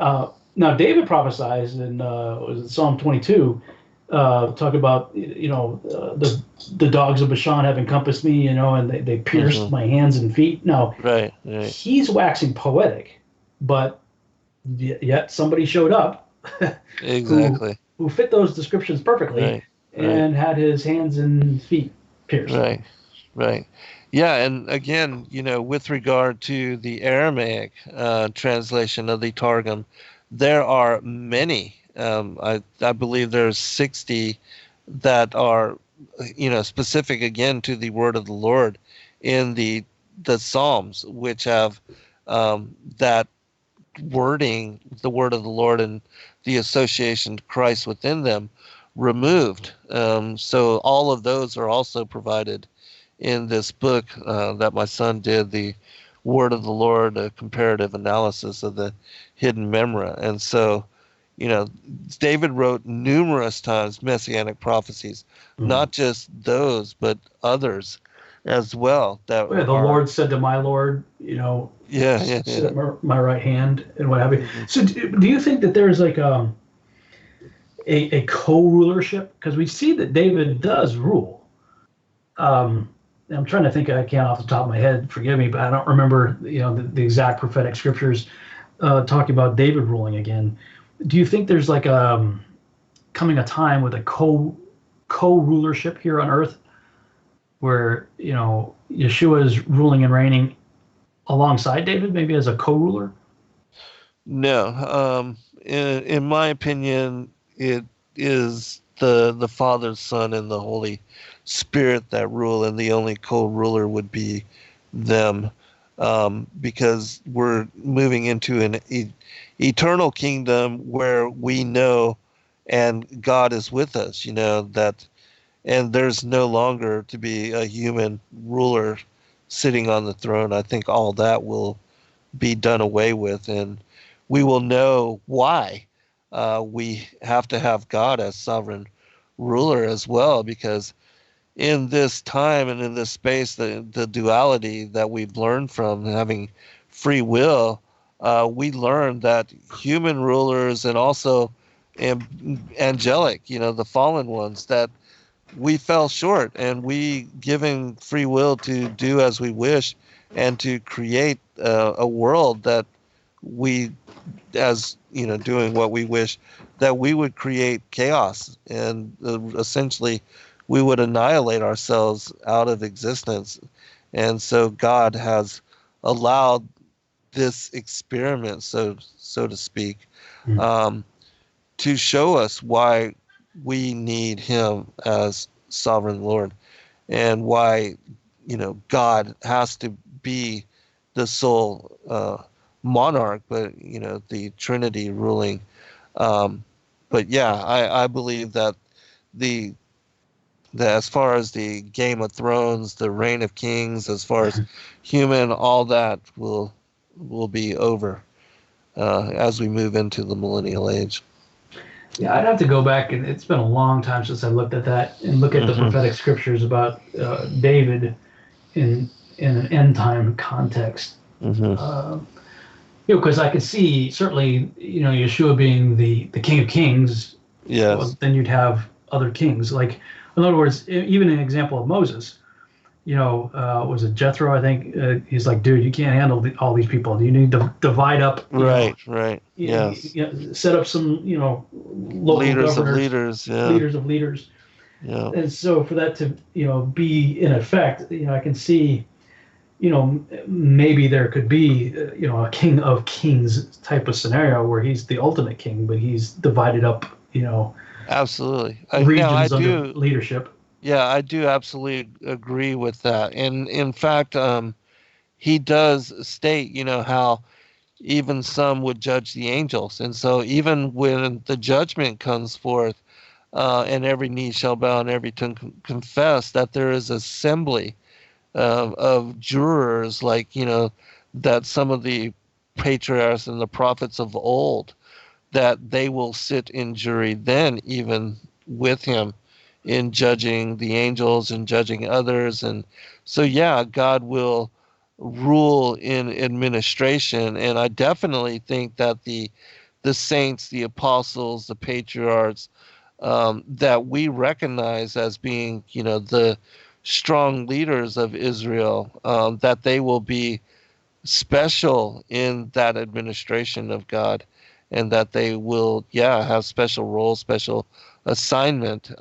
Now David prophesies in Psalm 22. Talk about the dogs of Bashan have encompassed me, and they pierced my hands and feet. Now, he's waxing poetic, but yet somebody showed up, exactly, who fit those descriptions perfectly, and had his hands and feet pierced. Right. Yeah, and again, with regard to the Aramaic translation of the Targum, there are many. I believe there's 60 that are, specific again to the word of the Lord in the Psalms, which have that wording, the word of the Lord, and the association to Christ within them removed. So all of those are also provided in this book that my son did, the Word of the Lord, a comparative analysis of the hidden memra. And so, David wrote numerous times messianic prophecies, not just those, but others as well. That the Lord said to my Lord, sit at my right hand, and what have you. So do you think that there's like a co-rulership? Because we see that David does rule. I'm trying to think, I can't off the top of my head, forgive me, but I don't remember the exact prophetic scriptures talking about David ruling again. Do you think there's like coming a time with a co-rulership here on earth where Yeshua is ruling and reigning alongside David, maybe as a co-ruler? No. In my opinion, it is the Father, Son, and the Holy Spirit that rule, and the only co-ruler would be them, because we're moving into an eternal kingdom where we know and God is with us, that, and there's no longer to be a human ruler sitting on the throne. I think all that will be done away with, and we will know why we have to have God as sovereign ruler as well, because in this time and in this space, the duality that we've learned from having free will, we learned that human rulers and also angelic, the fallen ones, that we fell short, and we given free will to do as we wish and to create a world that we, as doing what we wish, that we would create chaos, and essentially we would annihilate ourselves out of existence. And so God has allowed this experiment, so to speak, to show us why we need Him as sovereign Lord, and why God has to be the sole monarch, but the Trinity ruling. But yeah, I believe that the as far as the Game of Thrones, the Reign of Kings, as far as human, all that will be over as we move into the millennial age. Yeah, I'd have to go back, and it's been a long time since I looked at that and look at the prophetic scriptures about David in an end time context. Because I could see certainly, Yeshua being the King of Kings. Yes. Well, then you'd have other kings. Like, in other words, even an example of Moses, was it Jethro? I think he's like, dude, you can't handle all these people. You need to divide up. Right. Yes. Set up some, local Leaders of governors, leaders. Yeah. leaders of leaders. Yeah. And so for that to, be in effect, I can see, maybe there could be, a king of kings type of scenario where he's the ultimate king, but he's divided up, Absolutely. regions under leadership. Yeah, I do absolutely agree with that. And in fact, he does state, how even some would judge the angels. And so even when the judgment comes forth, and every knee shall bow and every tongue confess that there is assembly of jurors, like, that some of the patriarchs and the prophets of old, that they will sit in jury then even with him in judging the angels and judging others. And so, yeah, God will rule in administration. And I definitely think that the saints, the apostles, the patriarchs, that we recognize as being, the strong leaders of Israel, that they will be special in that administration of God, and that they will, have special roles, special assignment.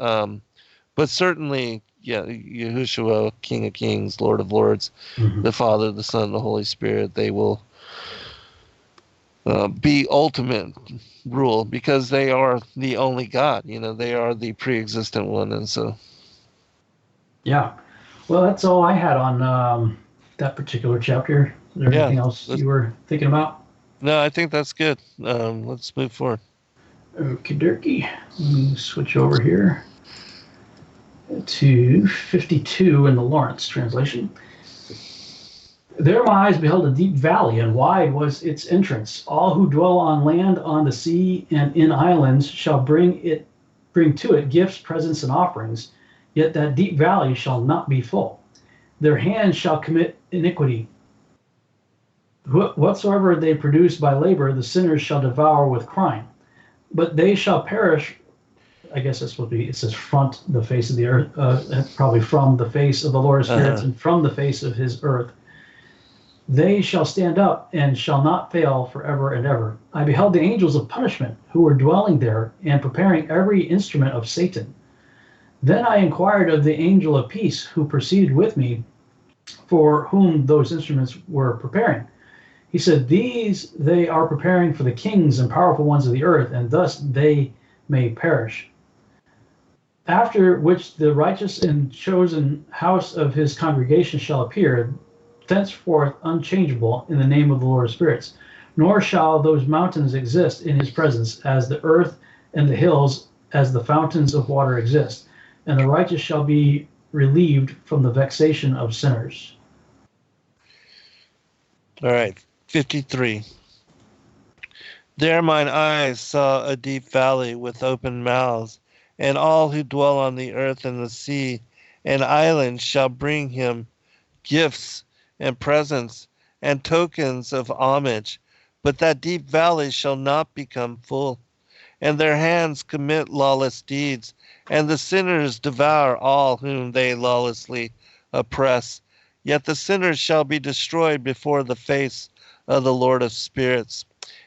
But certainly, Yahushua, King of Kings, Lord of Lords, the Father, the Son, the Holy Spirit, they will be ultimate rule, because they are the only God. They are the pre-existent one. And so, yeah. Well, that's all I had on that particular chapter. Is there anything else you were thinking about? No, I think that's good. Let's move forward. Okie dokie. Let me switch over here to 52 in the Lawrence translation. There my eyes beheld a deep valley, and wide was its entrance. All who dwell on land, on the sea, and in islands shall bring to it gifts, presents, and offerings. Yet that deep valley shall not be full. Their hands shall commit iniquity. Whatsoever they produce by labor, the sinners shall devour with crime. But they shall perish. I guess that's what it says, front the face of the earth, probably from the face of the Lord of spirits and from the face of his earth. They shall stand up and shall not fail forever and ever. I beheld the angels of punishment who were dwelling there and preparing every instrument of Satan. Then I inquired of the angel of peace who proceeded with me, for whom those instruments were preparing. He said, these they are preparing for the kings and powerful ones of the earth, and thus they may perish. After which the righteous and chosen house of his congregation shall appear, thenceforth unchangeable in the name of the Lord of spirits. Nor shall those mountains exist in his presence, as the earth and the hills, as the fountains of water exist. And the righteous shall be relieved from the vexation of sinners. All right, 53. There mine eyes saw a deep valley with open mouths, and all who dwell on the earth and the sea and islands shall bring him gifts and presents and tokens of homage. But that deep valley shall not become full, and their hands commit lawless deeds, and the sinners devour all whom they lawlessly oppress. Yet the sinners shall be destroyed before the face of the Lord of spirits,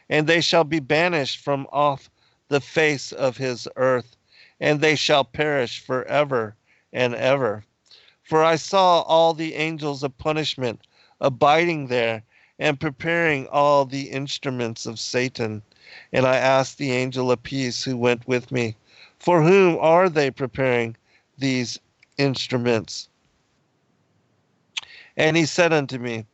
and they shall be banished from off the face of his earth, and they shall perish forever and ever. For I saw all the angels of punishment abiding there, and preparing all the instruments of Satan. And I asked the angel of peace who went with me, for whom are they preparing these instruments? And he said unto me,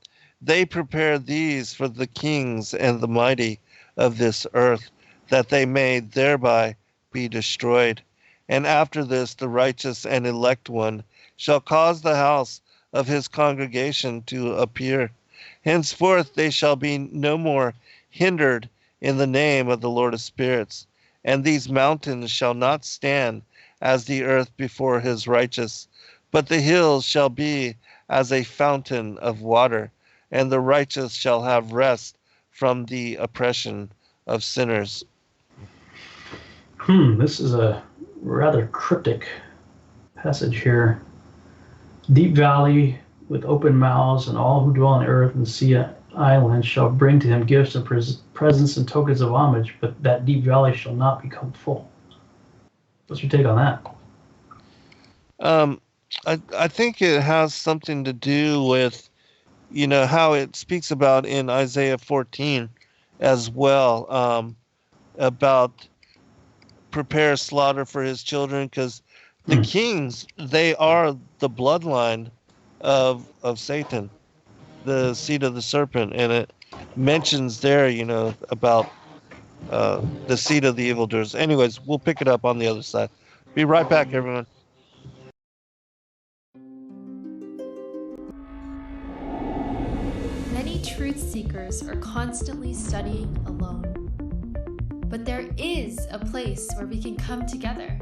they prepare these for the kings and the mighty of this earth, that they may thereby be destroyed. And after this the righteous and elect one shall cause the house of his congregation to appear. Henceforth they shall be no more hindered in the name of the Lord of spirits. And these mountains shall not stand as the earth before his righteous, but the hills shall be as a fountain of water, and the righteous shall have rest from the oppression of sinners. This is a rather cryptic passage here. Deep valley with open mouths, and all who dwell on the earth and the sea islands shall bring to him gifts and presents and tokens of homage, but that deep valley shall not become full. What's your take on that? I think it has something to do with, how it speaks about in Isaiah 14 as well, about prepare slaughter for his children, because the kings, they are the bloodline of Satan, the seed of the serpent, and it mentions there, about the seed of the evildoers. Anyways, we'll pick it up on the other side. Be right back, everyone. Many truth seekers are constantly studying alone. But there is a place where we can come together.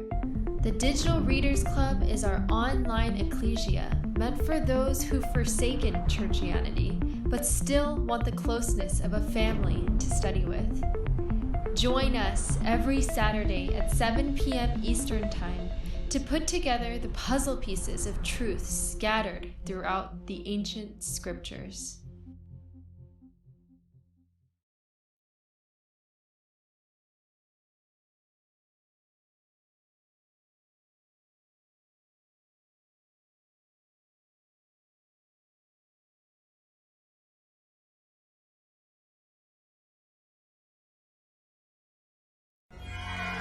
The Digital Readers Club is our online ecclesia meant for those who've forsaken churchianity but still want the closeness of a family to study with. Join us every Saturday at 7 p.m. Eastern Time to put together the puzzle pieces of truth scattered throughout the ancient scriptures.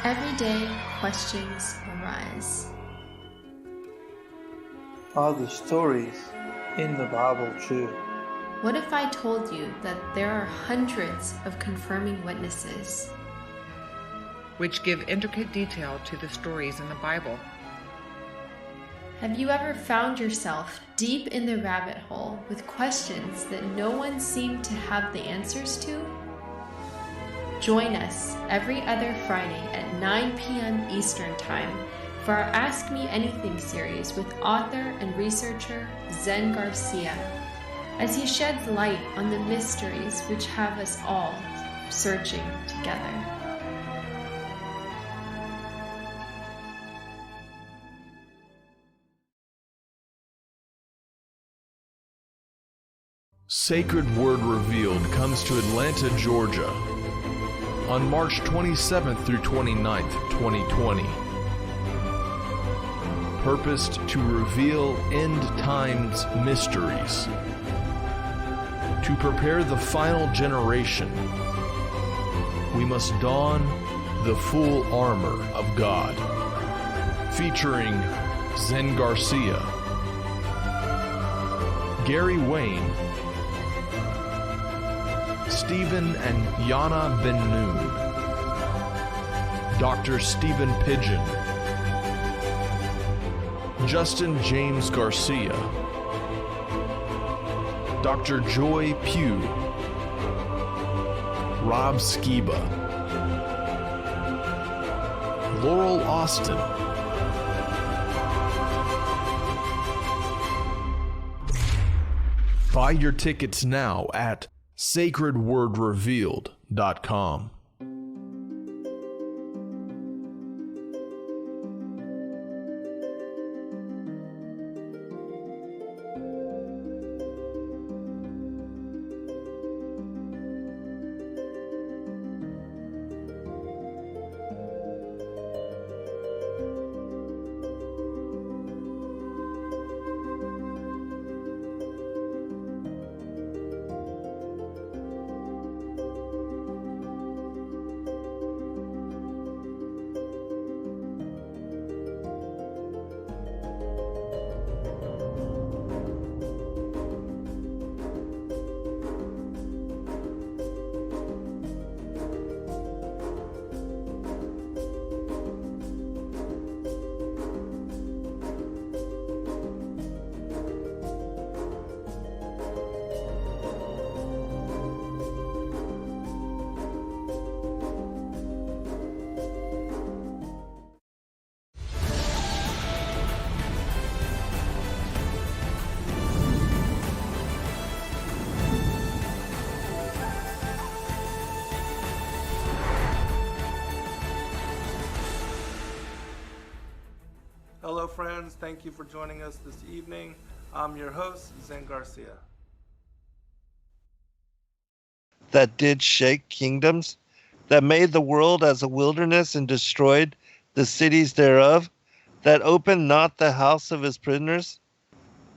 Everyday questions arise. Are the stories in the Bible true? What if I told you that there are hundreds of confirming witnesses? which give intricate detail to the stories in the Bible. Have you ever found yourself deep in the rabbit hole with questions that no one seemed to have the answers to? Join us every other Friday at 9 p.m. Eastern Time for our Ask Me Anything series with author and researcher Zen Garcia, as he sheds light on the mysteries which have us all searching together. Sacred Word Revealed comes to Atlanta, Georgia on March 27th through 29th, 2020. Purposed to reveal end times mysteries, to prepare the final generation, we must don the full armor of God. Featuring Zen Garcia, Gary Wayne, Stephen and Yana Ben Noon, Dr. Stephen Pidgeon, Justin James Garcia, Dr. Joy Pugh, Rob Skiba, Laurel Austin, buy your tickets now at sacredwordrevealed.com. Hello, friends. Thank you for joining us this evening. I'm your host, Zen Garcia. That did shake kingdoms, that made the world as a wilderness and destroyed the cities thereof, that opened not the house of his prisoners?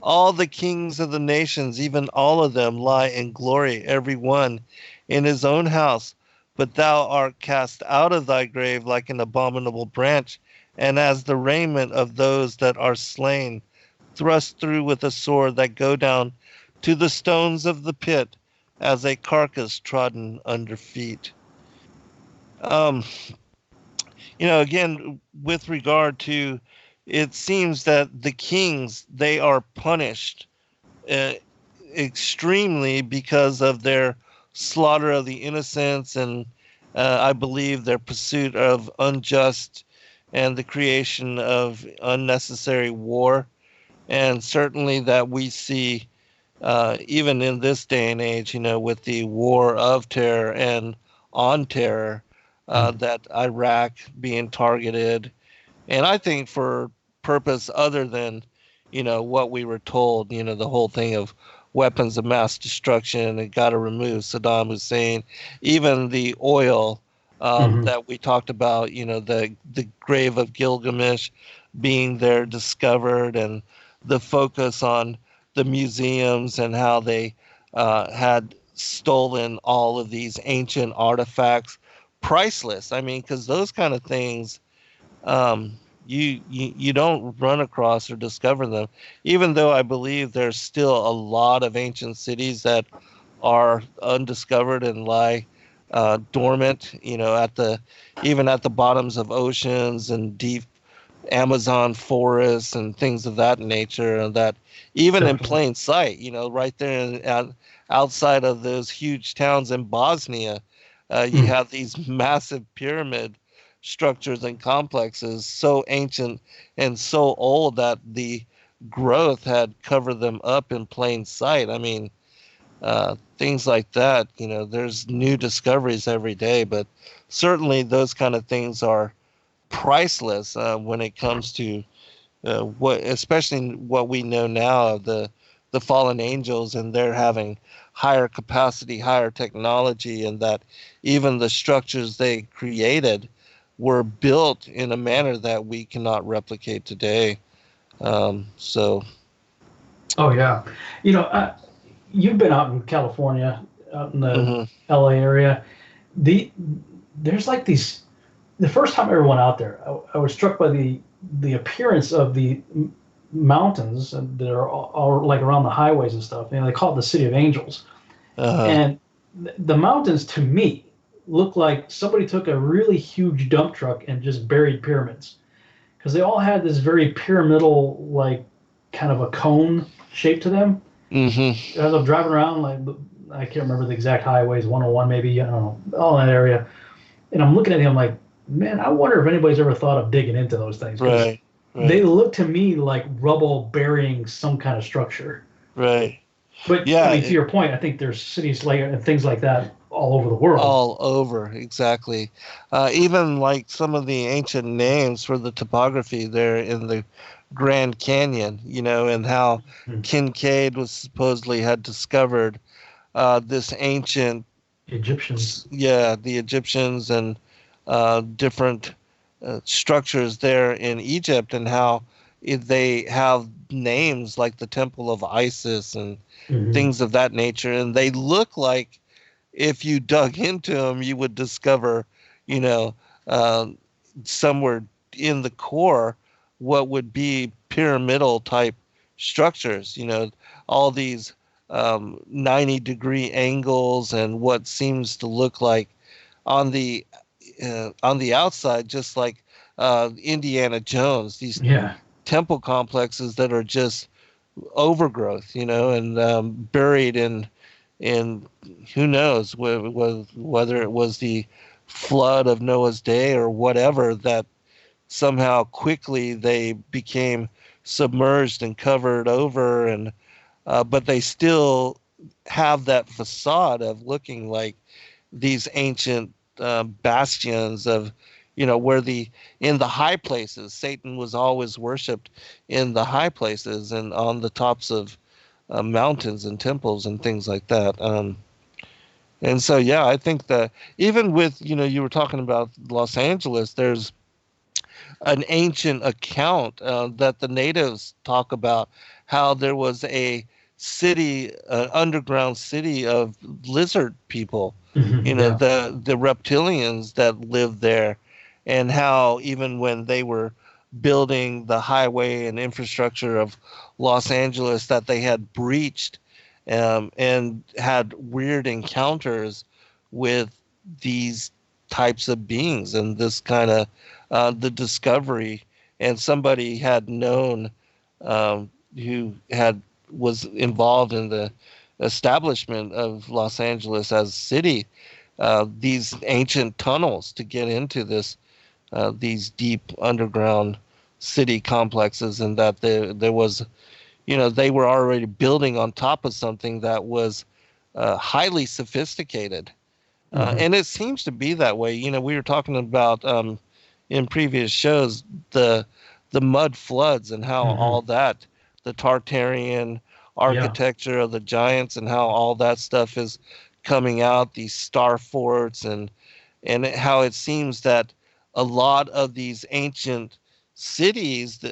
All the kings of the nations, even all of them, lie in glory, every one in his own house. But thou art cast out of thy grave like an abominable branch, and as the raiment of those that are slain, thrust through with a sword that go down to the stones of the pit, as a carcass trodden under feet. Um, again, with regard to, it seems that the kings, they are punished uh, extremely because of their slaughter of the innocents, and I believe their pursuit of unjust and the creation of unnecessary war. And certainly that we see even in this day and age, with the war of terror and on terror, that Iraq being targeted, and I think for purpose other than, what we were told, the whole thing of weapons of mass destruction and got to remove Saddam Hussein, even the oil that we talked about, the grave of Gilgamesh being there discovered, and the focus on the museums and how they had stolen all of these ancient artifacts, priceless. I mean, because those kind of things, you don't run across or discover them. Even though I believe there's still a lot of ancient cities that are undiscovered and lie dormant, even at the bottoms of oceans and deep Amazon forests and things of that nature, and that even in plain sight, right there outside of those huge towns in Bosnia, you have these massive pyramid structures and complexes so ancient and so old that the growth had covered them up in plain sight. I mean, things like that, there's new discoveries every day, but certainly those kind of things are priceless when it comes to especially what we know now of the fallen angels, and they're having higher capacity, higher technology, and that even the structures they created were built in a manner that we cannot replicate today. So. Oh yeah, you've been out in California, out in the LA area. There's like these. The first time I ever went out there, I was struck by the appearance of the mountains that are all like around the highways and stuff. They call it the City of Angels. And the mountains, to me, look like somebody took a really huge dump truck and just buried pyramids, because they all had this very pyramidal, like kind of a cone shape to them. As I'm driving around, like I can't remember the exact highways, 101 maybe, I don't know, all in that area, and I'm looking at them, I'm like, man, I wonder if anybody's ever thought of digging into those things. Right. They look to me like rubble burying some kind of structure. Right. But yeah, I mean, to your point, I think there's cities like and things like that all over the world. All over, exactly. Even like some of the ancient names for the topography there in the Grand Canyon, and how Kincaid was supposedly had discovered this ancient Egyptians. Yeah, the Egyptians and different structures there in Egypt, and how they have names like the Temple of Isis and things of that nature, and they look like, if you dug into them, you would discover, somewhere in the core what would be pyramidal type structures, all these 90-degree angles, and what seems to look like on the outside, just like Indiana Jones, these temple complexes that are just overgrowth, and buried in who knows whether it was the flood of Noah's day or whatever, that somehow quickly they became submerged and covered over, and but they still have that facade of looking like these ancient bastions of where in the high places, Satan was always worshipped in the high places and on the tops of mountains and temples and things like that. And so, yeah, I think that even with, you were talking about Los Angeles, there's an ancient account that the natives talk about how there was a city, underground city of lizard people, Yeah. the reptilians that lived there, and how even when they were building the highway and infrastructure of Los Angeles, that they had breached and had weird encounters with these types of beings and this kind of the discovery. And somebody had known who was involved in the establishment of Los Angeles as a city, these ancient tunnels to get into these deep underground city complexes, and that there was, they were already building on top of something that was highly sophisticated. And it seems to be that way. We were talking about in previous shows the mud floods and how all that, the Tartarian architecture of the giants, and how all that stuff is coming out, these star forts, and how it seems that a lot of these ancient cities,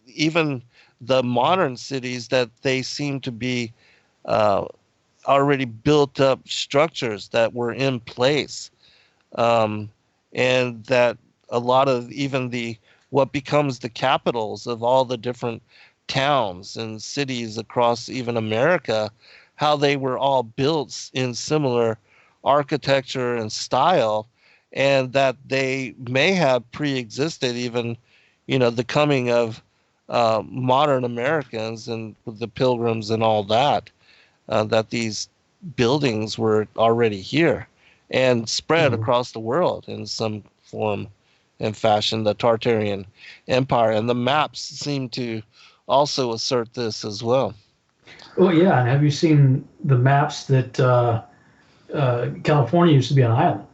even the modern cities, that they seem to be already built up structures that were in place, and that a lot of even what becomes the capitals of all the different towns and cities across even America, how they were all built in similar architecture and style, and that they may have pre-existed even, the coming of modern Americans and the Pilgrims and all that, that these buildings were already here and spread across the world in some form and fashion, the Tartarian Empire. And the maps seem to also assert this as well. Oh, yeah. And have you seen the maps that California used to be an island?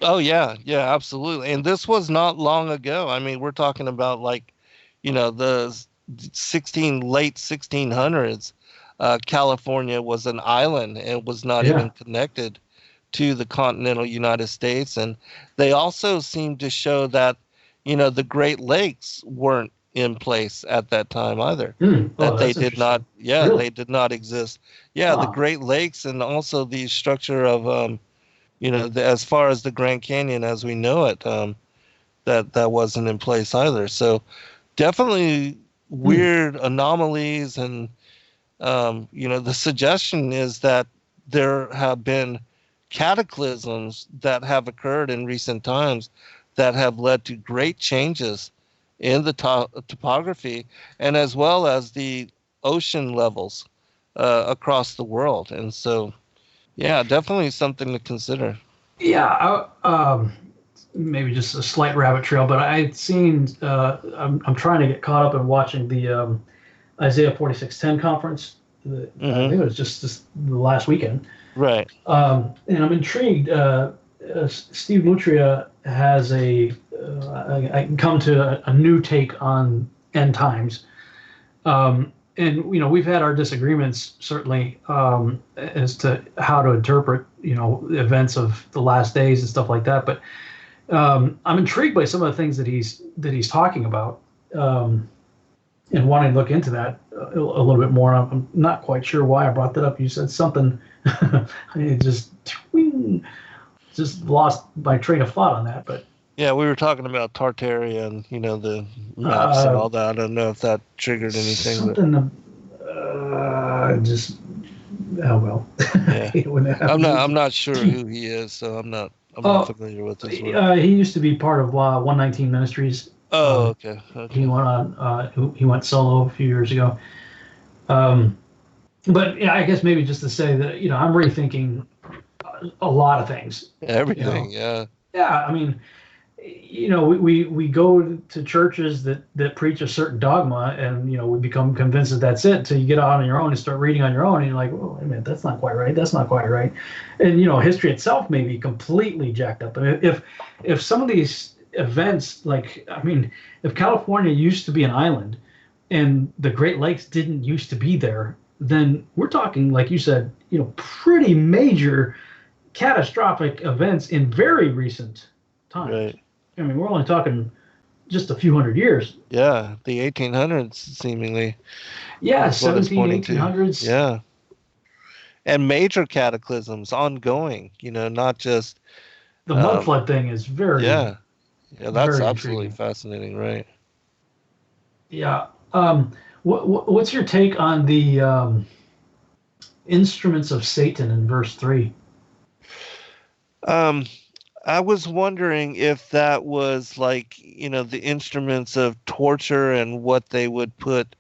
Oh, yeah. Yeah, absolutely. And this was not long ago. I mean, we're talking about the late 1600s. California was an island and was not even connected to the continental United States. And they also seem to show that, the Great Lakes weren't in place at that time either. That they did not, really? They did not exist. Yeah, the Great Lakes, and also the structure of, as far as the Grand Canyon as we know it, that wasn't in place either. So definitely weird anomalies. And the suggestion is that there have been cataclysms that have occurred in recent times that have led to great changes in the topography, and as well as the ocean levels across the world. And so, yeah, definitely something to consider. Yeah, maybe just a slight rabbit trail, but I'd seen, I'm trying to get caught up in watching the Isaiah 46:10 conference. I think it was just the last weekend. Right. And I'm intrigued. Steve Lutria has I can come to a new take on end times. And, we've had our disagreements, certainly, as to how to interpret, events of the last days and stuff like that. But I'm intrigued by some of the things that he's talking about, and wanting to look into that a little bit more. I'm not quite sure why I brought that up. You said something. I just lost my train of thought on that. But yeah, we were talking about Tartaria and the maps and all that. I don't know if that triggered anything. Something. Oh well. Yeah. I'm not sure who he is, so I'm not familiar with his work. He used to be part of 119 Ministries. Oh, okay. He went on. He went solo a few years ago. But yeah, I guess maybe just to say that I'm rethinking a lot of things. Everything, yeah. Yeah, I mean, we go to churches that preach a certain dogma, and we become convinced that that's it. Until you get out on your own and start reading on your own, and you're like, oh, wait a minute, that's not quite right. That's not quite right. And history itself may be completely jacked up. And if some of these events like, I mean, if California used to be an island and the Great Lakes didn't used to be there, then we're talking, like you said, pretty major catastrophic events in very recent times. Right. I mean, we're only talking just a few hundred years. Yeah, the 1800s seemingly. Yeah, That's what it's 17, pointing to. 1800s. Yeah. And major cataclysms ongoing, not just The mud flood thing is very yeah, that's very absolutely intriguing. fascinating, right? Yeah. What's your take on the instruments of Satan in verse 3? I was wondering if that was like, the instruments of torture and what they would put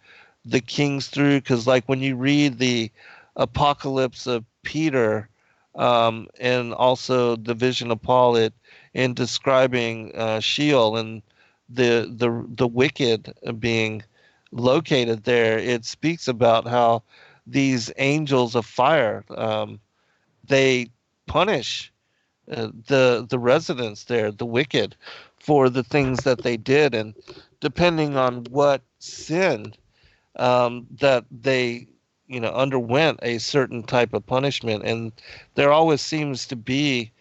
the kings through. Because, like, when you read the Apocalypse of Peter, and also the Vision of Paul, in describing Sheol and the wicked being located there, it speaks about how these angels of fire, they punish the residents there, the wicked, for the things that they did, and depending on what sin that they underwent a certain type of punishment, and there always seems to be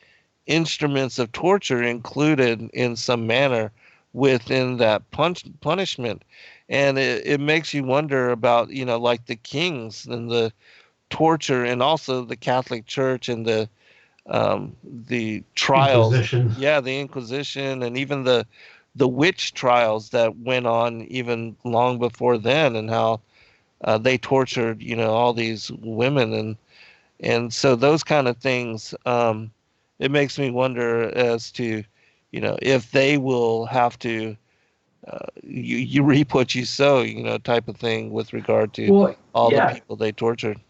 instruments of torture included in some manner within that punishment. And it makes you wonder about like the kings and the torture, and also the Catholic Church and the trials. Inquisition. Yeah, the Inquisition, and even the witch trials that went on even long before then, and how they tortured all these women, and so those kind of things. It makes me wonder as to if they will have to you reap what you sow, type of thing, with regard to all the people they tortured.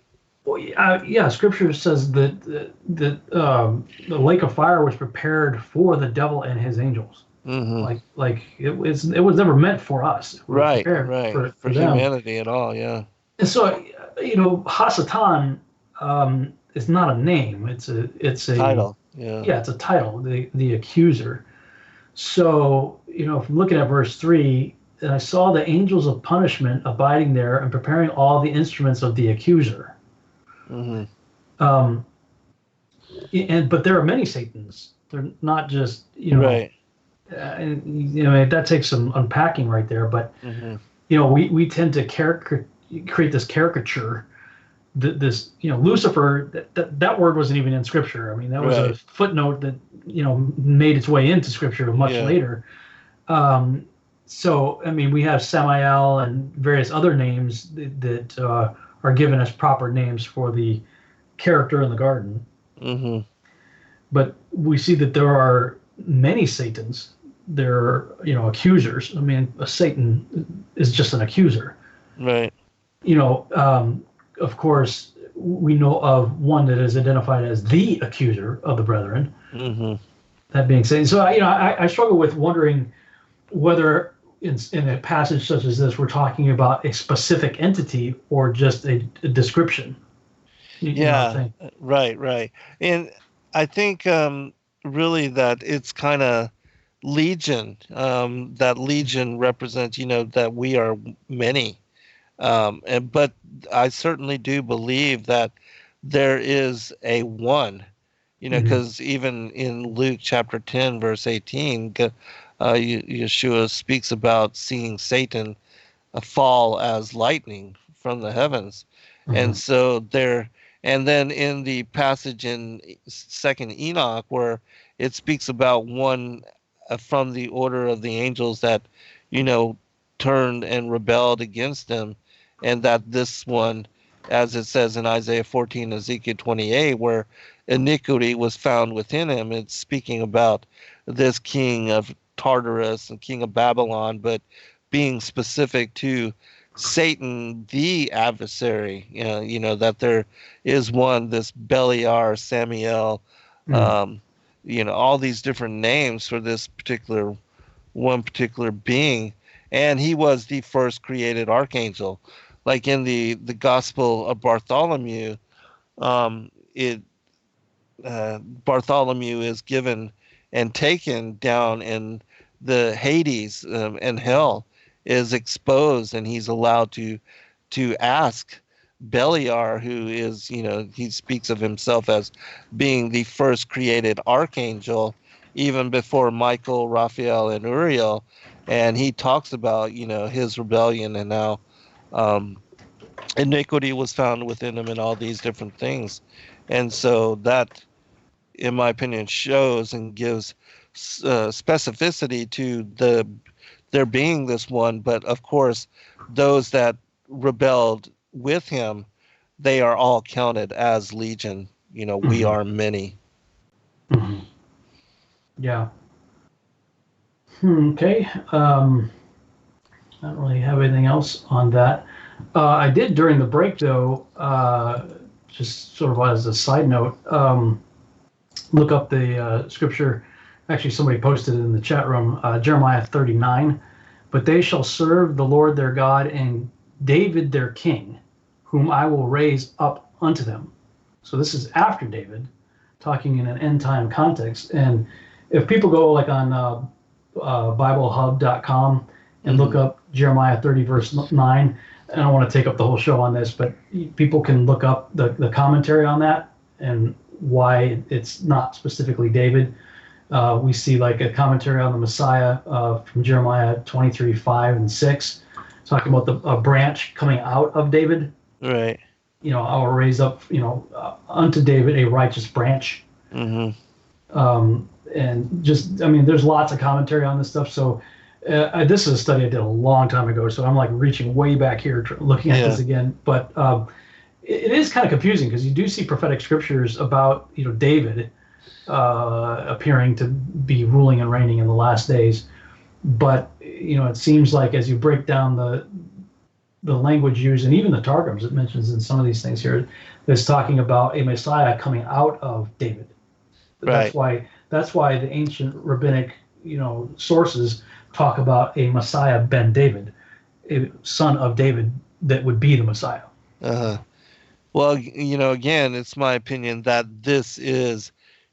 Well, yeah, Scripture says that the lake of fire was prepared for the devil and his angels. Mm-hmm. Like it was never meant for us. It was Right, prepared right. For them. humanity at all, yeah. And so, Hasatan is not a name. It's a Title. Yeah. Yeah, it's a title, the accuser. So, if I'm looking at verse 3, and I saw the angels of punishment abiding there and preparing all the instruments of the accuser. Mm-hmm. But there are many Satans. They're not just, right. That takes some unpacking right there. But, mm-hmm. We tend to create this caricature. This, Lucifer, that word wasn't even in Scripture. I mean, that was a footnote that, made its way into Scripture much later. So, I mean, we have Samael and various other names that are given as proper names for the character in the garden. Mm-hmm. But we see that there are many Satans. There are, accusers. I mean, a Satan is just an accuser. Right. Of course, we know of one that is identified as the accuser of the brethren. Mm-hmm. That being said, so I struggle with wondering whether in a passage such as this we're talking about a specific entity or just a description. Right. And I think really that it's kind of legion. That legion represents, that we are many. But I certainly do believe that there is a one, because even in Luke chapter 10, verse 18, Yeshua speaks about seeing Satan fall as lightning from the heavens. And so and then in the passage in 2nd Enoch, where it speaks about one from the order of the angels that, turned and rebelled against them, and that this one, as it says in Isaiah 14, Ezekiel 28, where iniquity was found within him, it's speaking about this king of Tartarus and king of Babylon, but being specific to Satan, the adversary, that there is one, this Beliar, Samael, all these different names for this one particular being. And he was the first created archangel. Like in the Gospel of Bartholomew, Bartholomew is given and taken down and the Hades and hell is exposed, and he's allowed to ask Beliar, who is, he speaks of himself as being the first created archangel, even before Michael, Raphael, and Uriel, and he talks about, his rebellion and how iniquity was found within him and all these different things. And so that, in my opinion, shows and gives specificity to there being this one. But of course, those that rebelled with him, they are all counted as legion. We are many. Mm-hmm. Yeah. Okay. I don't really have anything else on that. I did during the break, though, just sort of as a side note, look up the scripture. Actually, somebody posted it in the chat room, Jeremiah 39. But they shall serve the Lord their God and David their king, whom I will raise up unto them. So this is after David, talking in an end time context. And if people go like on BibleHub.com and look up Jeremiah 30 verse 9, I don't want to take up the whole show on this, but people can look up the commentary on that and why it's not specifically David. We see like a commentary on the Messiah from Jeremiah 23, 5 and 6, talking about a branch coming out of David. Right. I will raise up, unto David a righteous branch. And just, there's lots of commentary on this stuff. So this is a study I did a long time ago. So I'm like reaching way back here, looking at this again. But it is kind of confusing because you do see prophetic scriptures about, David appearing to be ruling and reigning in the last days. But, it seems like as you break down the language used, and even the Targums, it mentions in some of these things here, that's talking about a Messiah coming out of David. Right. That's why the ancient rabbinic, sources talk about a Messiah ben David, a son of David that would be the Messiah. Well, again, it's my opinion that this is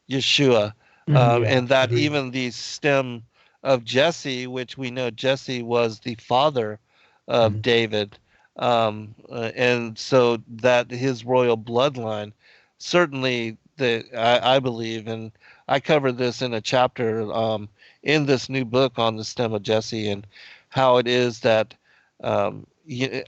Yeshua, and that agreed. Even the stem of Jesse, which we know Jesse was the father of David, and so that his royal bloodline, certainly I believe, and I covered this in a chapter in this new book on the stem of Jesse and how it is that I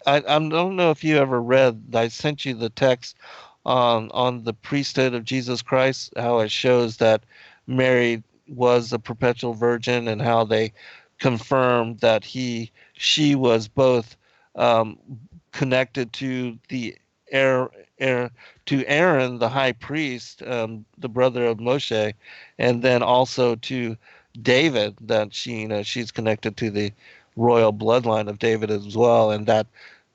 don't know if you ever read, I sent you the text on the priesthood of Jesus Christ, how it shows that Mary was a perpetual virgin and how they confirmed that she was both connected to the to Aaron, the high priest, the brother of Moshe, and then also to David, that she's connected to the royal bloodline of David as well, and that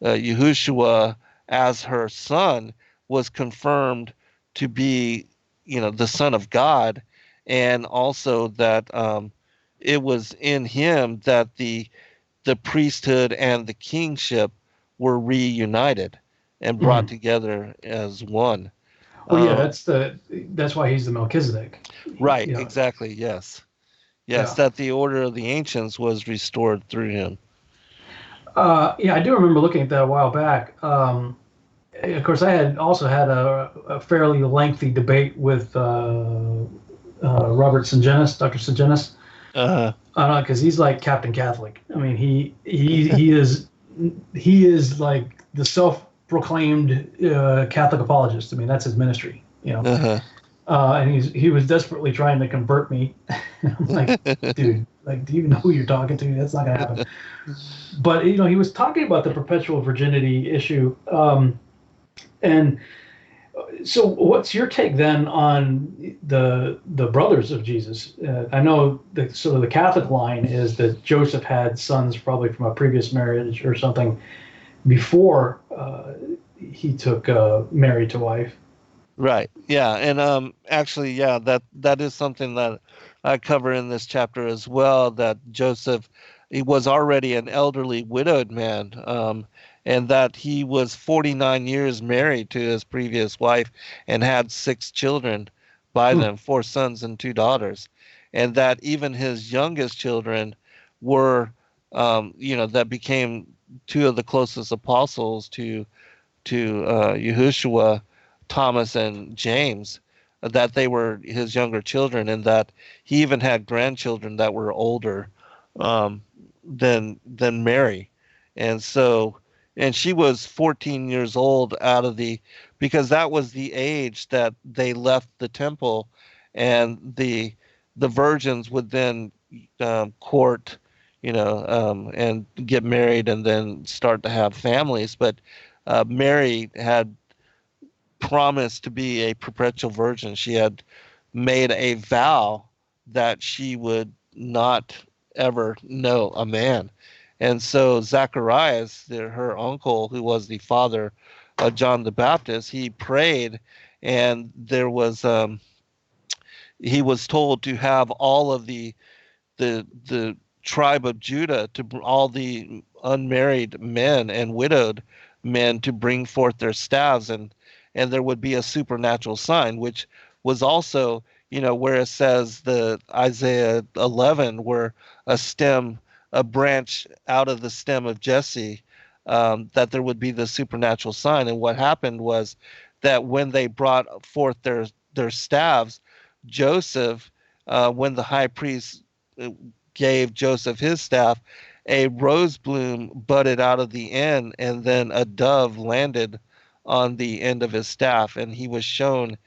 Yahushua as her son was confirmed to be, the Son of God, and also that it was in him that the priesthood and the kingship were reunited and brought together as one. Well, yeah, that's why he's the Melchizedek. Right. Exactly. Yes. That the order of the ancients was restored through him. I do remember looking at that a while back. Of course, I had also had a fairly lengthy debate with Robert Sungenis, Dr. Sungenis, because he's like Captain Catholic. I mean, he is like the self-proclaimed Catholic apologist. I mean, that's his ministry, and he was desperately trying to convert me. I'm like, dude, like, do you know who you're talking to? That's not gonna happen. But he was talking about the perpetual virginity issue, and so what's your take then on the brothers of Jesus? I know sort of the Catholic line is that Joseph had sons probably from a previous marriage or something before he took Mary to wife. Right. Yeah. And actually, yeah, that is something that I cover in this chapter as well, that Joseph, he was already an elderly widowed man, and that he was 49 years married to his previous wife and had 6 children by them, 4 sons and 2 daughters. and that even his youngest children were, that became two of the closest apostles to Yahushua, Thomas and James, that they were his younger children, and that he even had grandchildren that were older than Mary. And so, and she was 14 years old because that was the age that they left the temple, and the virgins would then court, and get married and then start to have families. But Mary had promised to be a perpetual virgin. She had made a vow that she would not ever know a man. And so Zacharias, her uncle, who was the father of John the Baptist, he prayed, and he was told to have all of the tribe of Judah, all the unmarried men and widowed men, to bring forth their staves, and there would be a supernatural sign, which was also, where it says the Isaiah 11, where a branch out of the stem of Jesse, that there would be the supernatural sign. And what happened was that when they brought forth their staves, Joseph, when the high priest gave Joseph his staff, a rose bloom budded out of the end, and then a dove landed on the end of his staff. And he was shown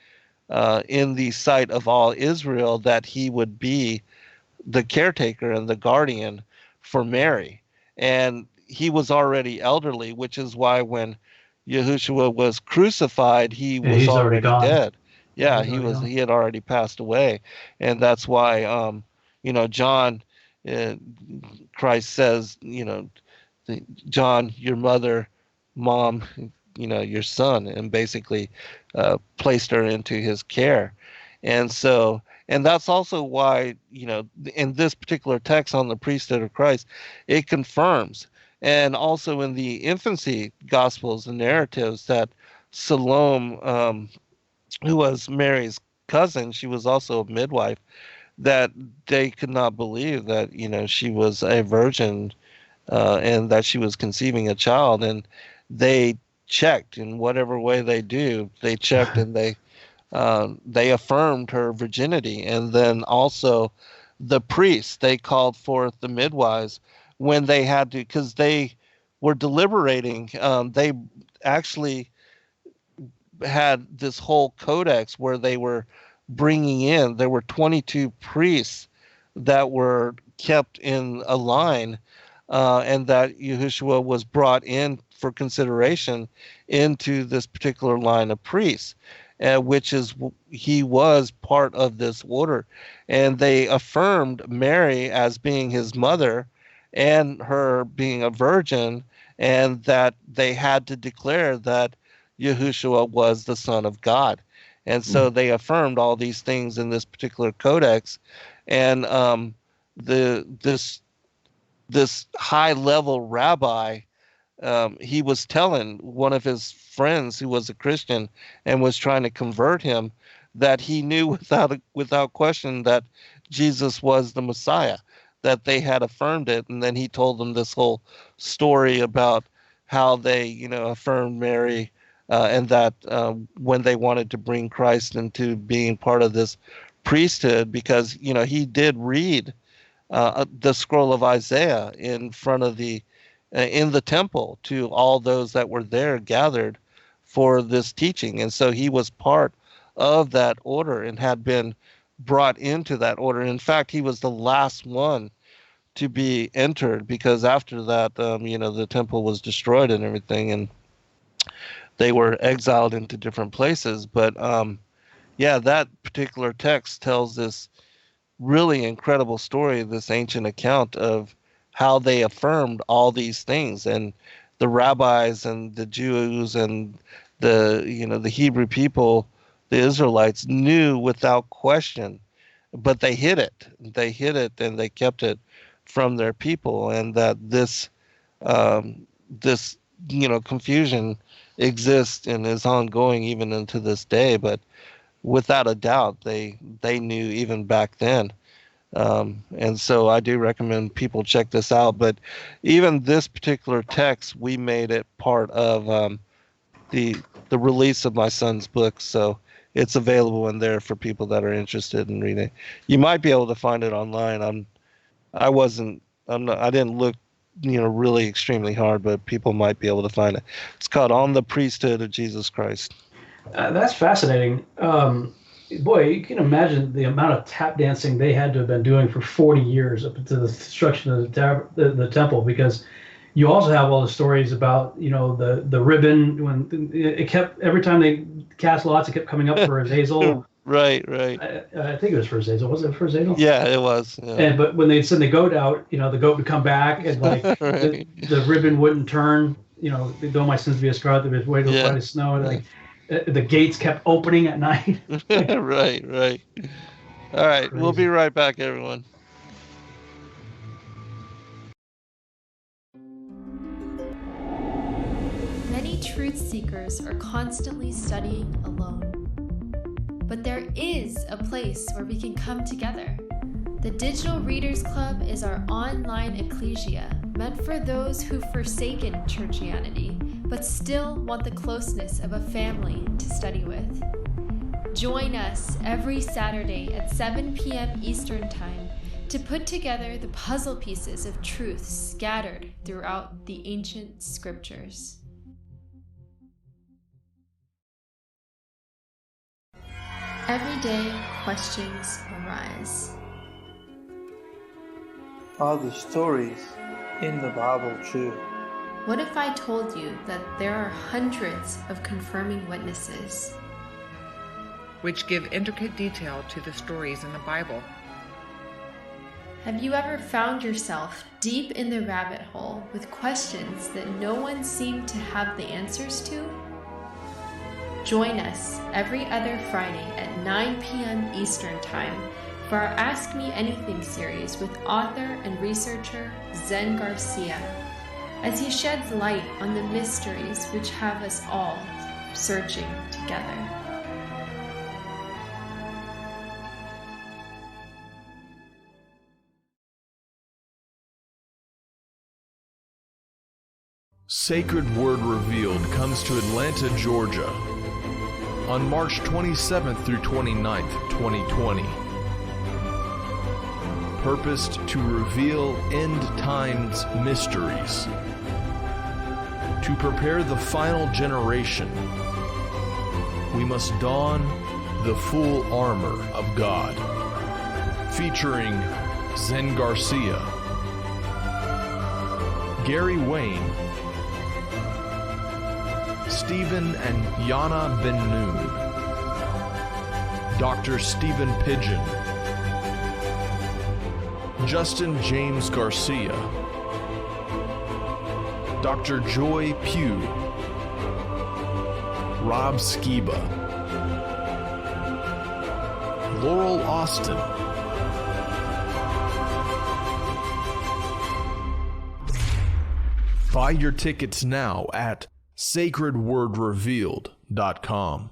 in the sight of all Israel that he would be the caretaker and the guardian for Mary. And he was already elderly, which is why when Yahushua was crucified, he was he's already gone. dead. Yeah, Gone. he had already passed away. And that's why John, Christ says, John, your mother, mom, your son, and basically placed her into his care. And so, and that's also why, in this particular text on the priesthood of Christ, it confirms, and also in the infancy gospels and narratives, that Salome, who was Mary's cousin, she was also a midwife, that they could not believe that, she was a virgin, and that she was conceiving a child. And they checked in whatever way they do. They checked, and they affirmed her virginity. And then also the priests, they called forth the midwives when they had to, because they were deliberating. They actually had this whole codex where they were bringing in, there were 22 priests that were kept in a line, and that Yahushua was brought in for consideration into this particular line of priests, which is, he was part of this order. And they affirmed Mary as being his mother and her being a virgin, and that they had to declare that Yahushua was the Son of God. And so they affirmed all these things in this particular codex. And this high level rabbi, he was telling one of his friends who was a Christian and was trying to convert him that he knew without question that Jesus was the Messiah, that they had affirmed it. And then he told them this whole story about how they, affirmed Mary, and that when they wanted to bring Christ into being part of this priesthood, because, he did read the scroll of Isaiah in front of in the temple to all those that were there gathered for this teaching. And so he was part of that order and had been brought into that order. In fact, he was the last one to be entered, because after that, the temple was destroyed and everything, and they were exiled into different places. But that particular text tells this really incredible story, this ancient account of how they affirmed all these things. And the rabbis and the Jews and the Hebrew people, the Israelites, knew without question, but they hid it. They hid it, and they kept it from their people. And that this confusion exists and is ongoing even into this day. But without a doubt, they knew even back then And so I do recommend people check this out. But even this particular text, we made it part of the release of my son's book, so it's available in there for people that are interested in reading. You might be able to find it online. I didn't look, really extremely hard, but people might be able to find it. It's called On the Priesthood of Jesus Christ. That's fascinating. Boy, you can imagine the amount of tap dancing they had to have been doing for 40 years up to the destruction of the temple, because you also have all the stories about, the ribbon, when it kept, every time they cast lots, it kept coming up for Azazel. Right. I think it was for Azazel. Was it for Azazel? Yeah, it was. Yeah. But when they'd send the goat out, the goat would come back, and like Right. the ribbon wouldn't turn. Though my sins be as scarlet, there was way to white as snow. And like the gates kept opening at night. Right. All right, we'll be Crazy. right back, everyone. Many truth seekers are constantly studying alone. But there is a place where we can come together. The Digital Readers Club is our online ecclesia meant for those who've forsaken churchianity but still want the closeness of a family to study with. Join us every Saturday at 7 p.m. Eastern Time to put together the puzzle pieces of truth scattered throughout the ancient scriptures. Every day, questions arise. Are the stories in the Bible true? What if I told you that there are hundreds of confirming witnesses? which give intricate detail to the stories in the Bible. Have you ever found yourself deep in the rabbit hole with questions that no one seemed to have the answers to? Join us every other Friday at 9 p.m. Eastern Time for our Ask Me Anything series with author and researcher Zen Garcia, as he sheds light on the mysteries which have us all searching together. Sacred Word Revealed comes to Atlanta, Georgia on March 27th through 29th, 2020. Purposed to reveal end times mysteries, to prepare the final generation, we must don the full armor of God. Featuring Zen Garcia, Gary Wayne, Stephen and Yana Ben Noon, Dr. Stephen Pidgeon, Justin James Garcia, Dr. Joy Pugh, Rob Skiba, Laurel Austin, buy your tickets now at sacredwordrevealed.com.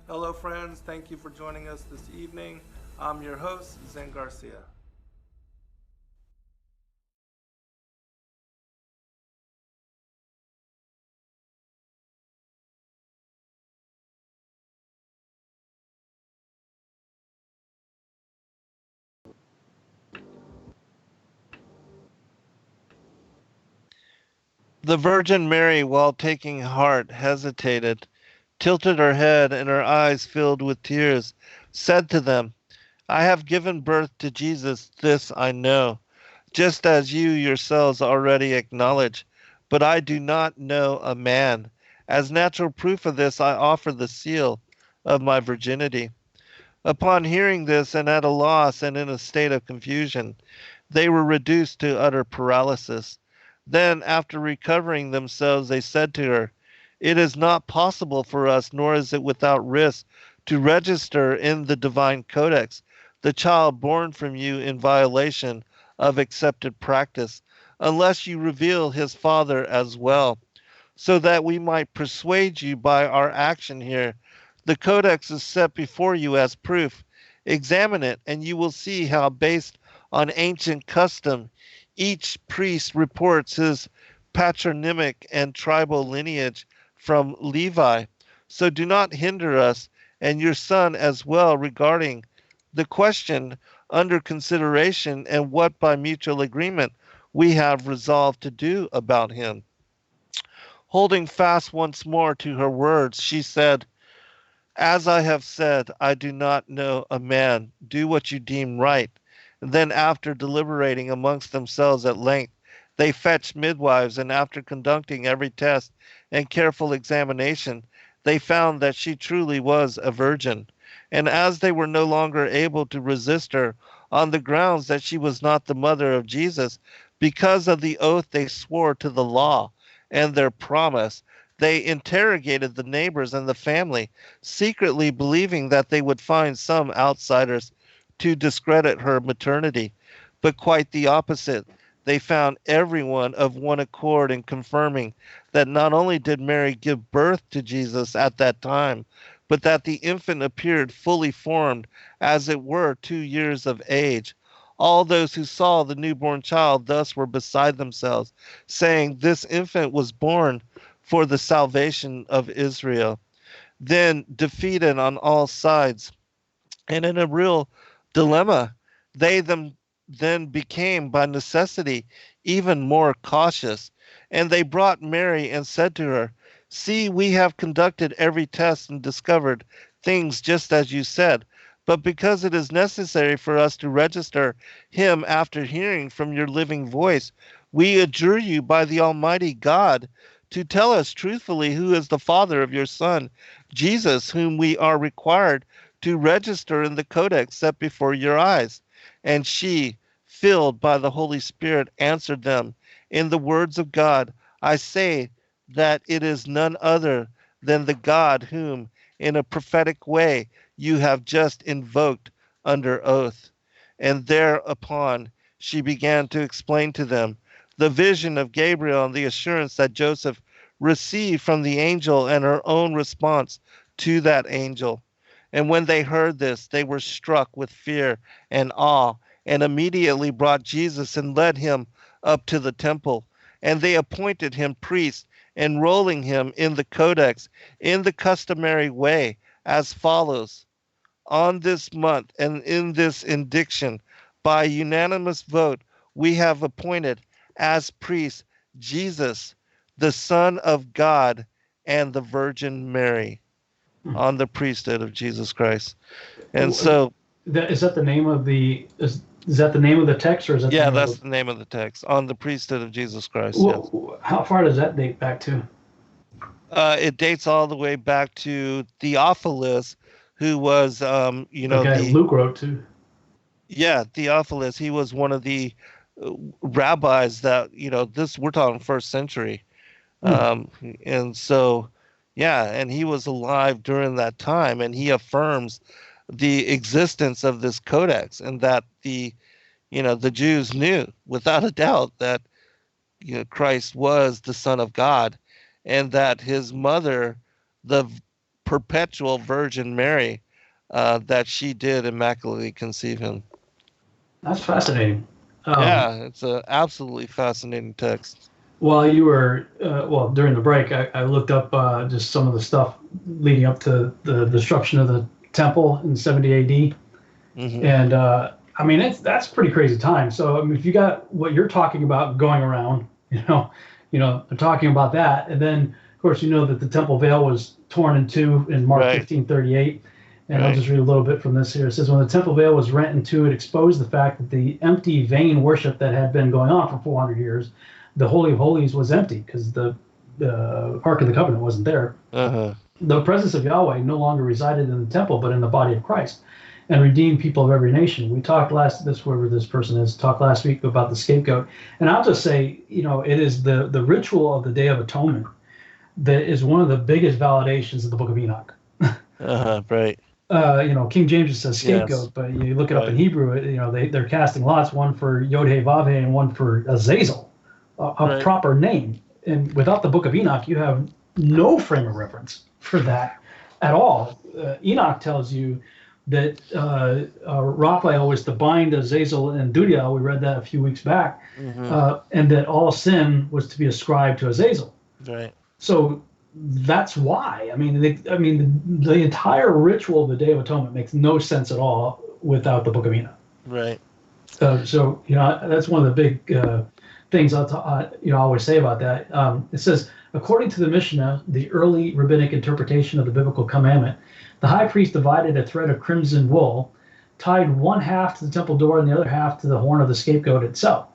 Hello friends, thank you for joining us this evening. I'm your host, Zen Garcia. The Virgin Mary, while taking heart, hesitated, tilted her head, and her eyes filled with tears, said to them, I have given birth to Jesus, this I know, just as you yourselves already acknowledge, but I do not know a man. As natural proof of this, I offer the seal of my virginity. Upon hearing this, and at a loss and in a state of confusion, they were reduced to utter paralysis. Then, after recovering themselves, they said to her, It is not possible for us, nor is it without risk, to register in the divine codex the child born from you in violation of accepted practice, unless you reveal his father as well, so that we might persuade you by our action here. The codex is set before you as proof. Examine it, and you will see how, based on ancient custom, each priest reports his patronymic and tribal lineage from Levi. So do not hinder us and your son as well regarding the question under consideration and what by mutual agreement we have resolved to do about him. Holding fast once more to her words, she said, As I have said, I do not know a man. Do what you deem right. And then, after deliberating amongst themselves at length, they fetched midwives, and after conducting every test and careful examination, they found that she truly was a virgin. And as they were no longer able to resist her on the grounds that she was not the mother of Jesus, because of the oath they swore to the law and their promise, they interrogated the neighbors and the family, secretly believing that they would find some outsiders to discredit her maternity. But quite the opposite. They found everyone of one accord in confirming that not only did Mary give birth to Jesus at that time, but that the infant appeared fully formed, as it were 2 years of age. All those who saw the newborn child thus were beside themselves, saying, This infant was born for the salvation of Israel. Then, defeated on all sides, and in a real dilemma, they then became, by necessity, even more cautious. And they brought Mary and said to her, See, we have conducted every test and discovered things just as you said. But because it is necessary for us to register him after hearing from your living voice, we adjure you by the Almighty God to tell us truthfully who is the father of your son, Jesus, whom we are required to register in the codex set before your eyes. And she, filled by the Holy Spirit, answered them, In the words of God, I say that it is none other than the God whom, in a prophetic way, you have just invoked under oath. And thereupon she began to explain to them the vision of Gabriel and the assurance that Joseph received from the angel and her own response to that angel. And when they heard this, they were struck with fear and awe, and immediately brought Jesus and led him up to the temple. And they appointed him priest, enrolling him in the codex in the customary way, as follows. On this month and in this indiction, by unanimous vote, we have appointed as priest Jesus, the Son of God, and the Virgin Mary, on the priesthood of Jesus Christ. And so, is that the name of the is that the name of the text, or is that? Yeah, that's the name of the text, on the priesthood of Jesus Christ. Well, yes. How far does that date back to? It dates all the way back to Theophilus, who was, The guy Luke wrote to. Yeah, Theophilus. He was one of the rabbis that, we're talking first century. And so, yeah, and he was alive during that time, and he affirms the existence of this codex, and that the Jews knew without a doubt that, Christ was the Son of God, and that his mother, the perpetual Virgin Mary, that she did immaculately conceive him. That's fascinating. Yeah, it's an absolutely fascinating text. While you were, during the break, I looked up just some of the stuff leading up to the destruction of the temple in 70 AD. Mm-hmm. And that's pretty crazy time. So, if you got what you're talking about going around, they're talking about that. And then, of course, you know that the temple veil was torn in two in Mark 15:38. And I'll just read a little bit from this here. It says, when the temple veil was rent in two, it exposed the fact that the empty, vain worship that had been going on for 400 years, the Holy of Holies was empty because the Ark of the Covenant wasn't there. The presence of Yahweh no longer resided in the temple, but in the body of Christ, and redeemed people of every nation. We talked whoever this person is, talked last week about the scapegoat. And I'll just say, it is the ritual of the Day of Atonement that is one of the biggest validations of the Book of Enoch. Right. King James just says scapegoat, but you look it up in Hebrew, they're casting lots, one for Yod-Heh Vav-Heh and one for Azazel, a proper name. And without the Book of Enoch, you have no frame of reference for that at all. Enoch tells you that Raphael was to bind Azazel and Dudiel. We read that a few weeks back, and that all sin was to be ascribed to Azazel. Right. So that's why. The entire ritual of the Day of Atonement makes no sense at all without the Book of Enoch. Right. So that's one of the big things I always say about that. It says, according to the Mishnah, the early rabbinic interpretation of the biblical commandment, the high priest divided a thread of crimson wool, tied one half to the temple door and the other half to the horn of the scapegoat itself.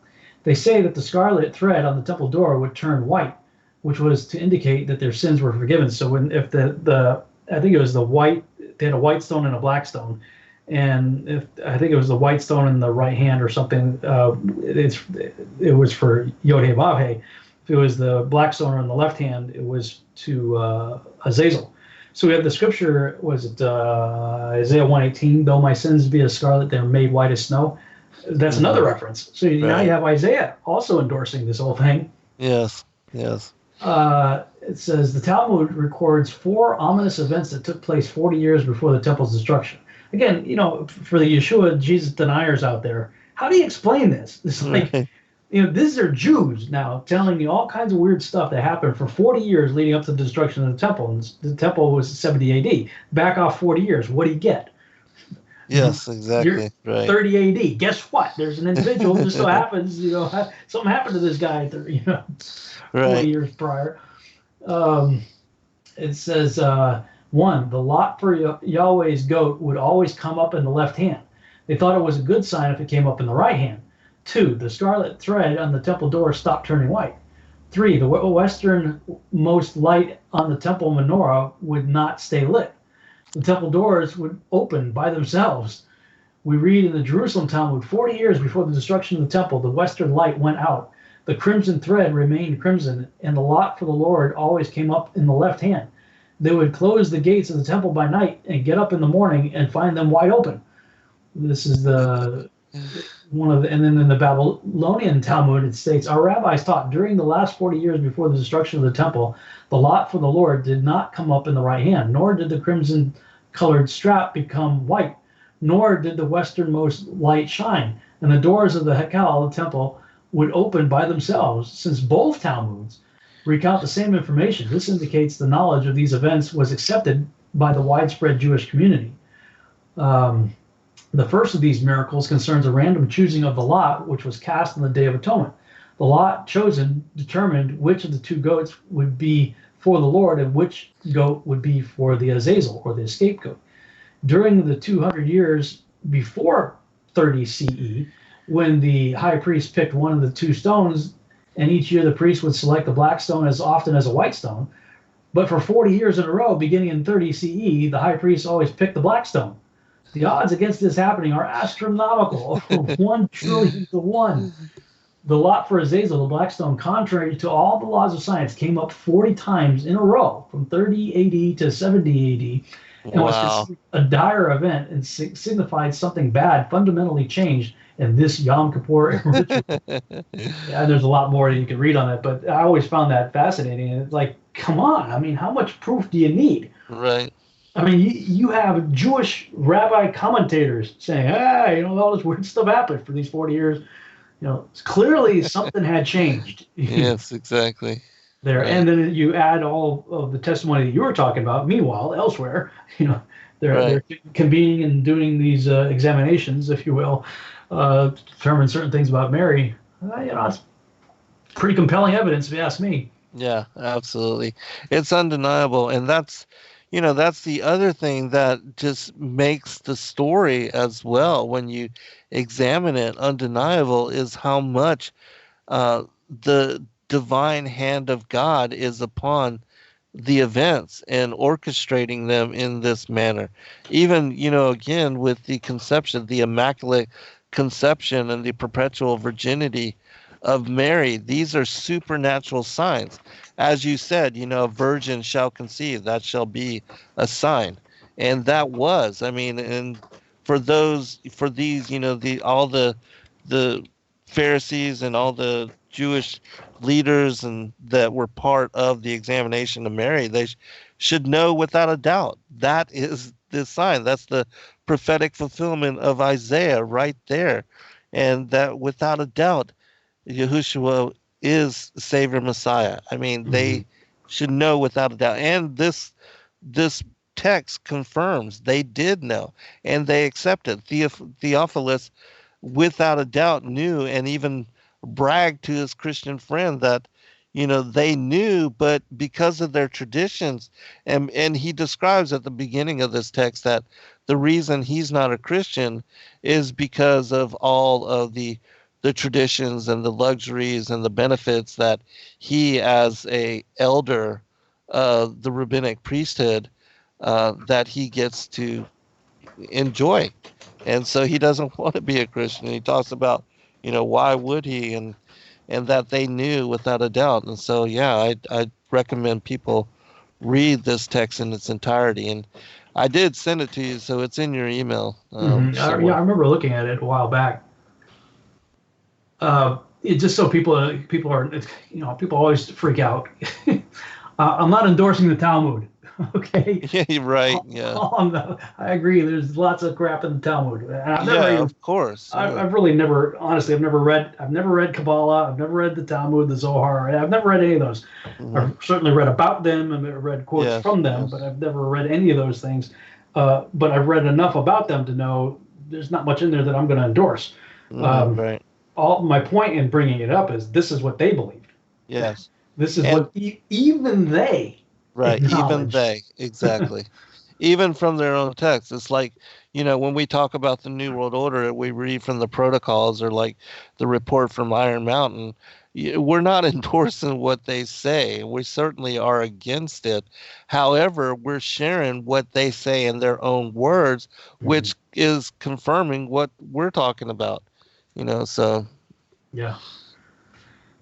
They say that the scarlet thread on the temple door would turn white, which was to indicate that their sins were forgiven. So if I think it was the white, they had a white stone and a black stone, and I think it was the white stone in the right hand or something, it was for Yod-Heh Vav-Heh. If it was the black stone on the left hand, it was to Azazel. So we have the scripture, was it Isaiah 1:18, though my sins be as scarlet, they're made white as snow. That's another reference. So now you have Isaiah also endorsing this whole thing. Yes. It says the Talmud records 4 ominous events that took place 40 years before the temple's destruction. Again, for the Yeshua Jesus deniers out there, how do you explain this? It's like, these are Jews now telling you all kinds of weird stuff that happened for 40 years leading up to the destruction of the temple. And the temple was 70 AD. Back off 40 years. What do you get? Yes, exactly. Right. 30 AD. Guess what? There's an individual who just so happens, something happened to this guy, 40 years prior. It says, 1, the lot for Yahweh's goat would always come up in the left hand. They thought it was a good sign if it came up in the right hand. 2, the scarlet thread on the temple door stopped turning white. 3, the westernmost light on the temple menorah would not stay lit. The temple doors would open by themselves. We read in the Jerusalem Talmud, 40 years before the destruction of the temple, the western light went out. The crimson thread remained crimson, and the lot for the Lord always came up in the left hand. They would close the gates of the temple by night and get up in the morning and find them wide open. This is and then in the Babylonian Talmud, it states, our rabbis taught during the last 40 years before the destruction of the temple, the lot for the Lord did not come up in the right hand, nor did the crimson colored strap become white, nor did the westernmost light shine, and the doors of the Hekel, the temple, would open by themselves. Since both Talmuds recount the same information, this indicates the knowledge of these events was accepted by the widespread Jewish community. The first of these miracles concerns a random choosing of the lot, which was cast on the Day of Atonement. The lot chosen determined which of the 2 goats would be for the Lord and which goat would be for the Azazel, or the scapegoat. During the 200 years before 30 CE, when the high priest picked one of the 2 stones, and each year the priest would select a black stone as often as a white stone, but for 40 years in a row, beginning in 30 CE, the high priest always picked the black stone. The odds against this happening are astronomical, over 1 trillion to 1. The lot for Azazel, the black stone, contrary to all the laws of science, came up 40 times in a row, from 30 AD to 70 AD, and was considered a dire event and signified something bad fundamentally changed in this Yom Kippur ritual. Yeah, there's a lot more that you can read on it, but I always found that fascinating. And it's like, come on, how much proof do you need? Right. You have Jewish rabbi commentators saying, all this weird stuff happened for these 40 years. Clearly something had changed. Yes, exactly. There, right. And then you add all of the testimony that you were talking about. Meanwhile, elsewhere, they're convening and doing these examinations, if you will, determine certain things about Mary. pretty compelling evidence, if you ask me. Yeah, absolutely. It's undeniable. And that's, that's the other thing that just makes the story as well, when you examine it, undeniable is how much the divine hand of God is upon the events and orchestrating them in this manner. Even, again, with the conception, the immaculate conception and the perpetual virginity of Mary, these are supernatural signs. As you said, a virgin shall conceive, that shall be a sign. And that was, and for these, the Pharisees and all the Jewish leaders and that were part of the examination of Mary, they should know without a doubt that is the sign. That's the prophetic fulfillment of Isaiah right there. And that without a doubt, Yahushua is Savior Messiah. They should know without a doubt. And this text confirms they did know and they accepted. Theophilus, without a doubt, knew and even bragged to his Christian friend that, they knew, but because of their traditions, and he describes at the beginning of this text that the reason he's not a Christian is because of all of the traditions and the luxuries and the benefits that he, as a elder of the rabbinic priesthood, that he gets to enjoy. And so he doesn't want to be a Christian. He talks about, why would he? And that they knew without a doubt. And so, yeah, I recommend people read this text in its entirety. And I did send it to you, so it's in your email. Yeah, I remember looking at it a while back. Just so people are, people always freak out. I'm not endorsing the Talmud. Okay. Yeah, you're right. Yeah. I agree. There's lots of crap in the Talmud. And I've never of course. Yeah. I've really never, honestly, I've never read Kabbalah. I've never read the Talmud, the Zohar. I've never read any of those. I've certainly read about them and read quotes from them, but I've never read any of those things. But I've read enough about them to know there's not much in there that I'm going to endorse. Right. My point in bringing it up is this is what they believed. Yes. This is what even they. Right, even they, exactly. Even from their own text. It's like, when we talk about the New World Order, we read from the protocols or like the report from Iron Mountain. We're not endorsing what they say. We certainly are against it. However, we're sharing what they say in their own words, which is confirming what we're talking about, so. Yeah.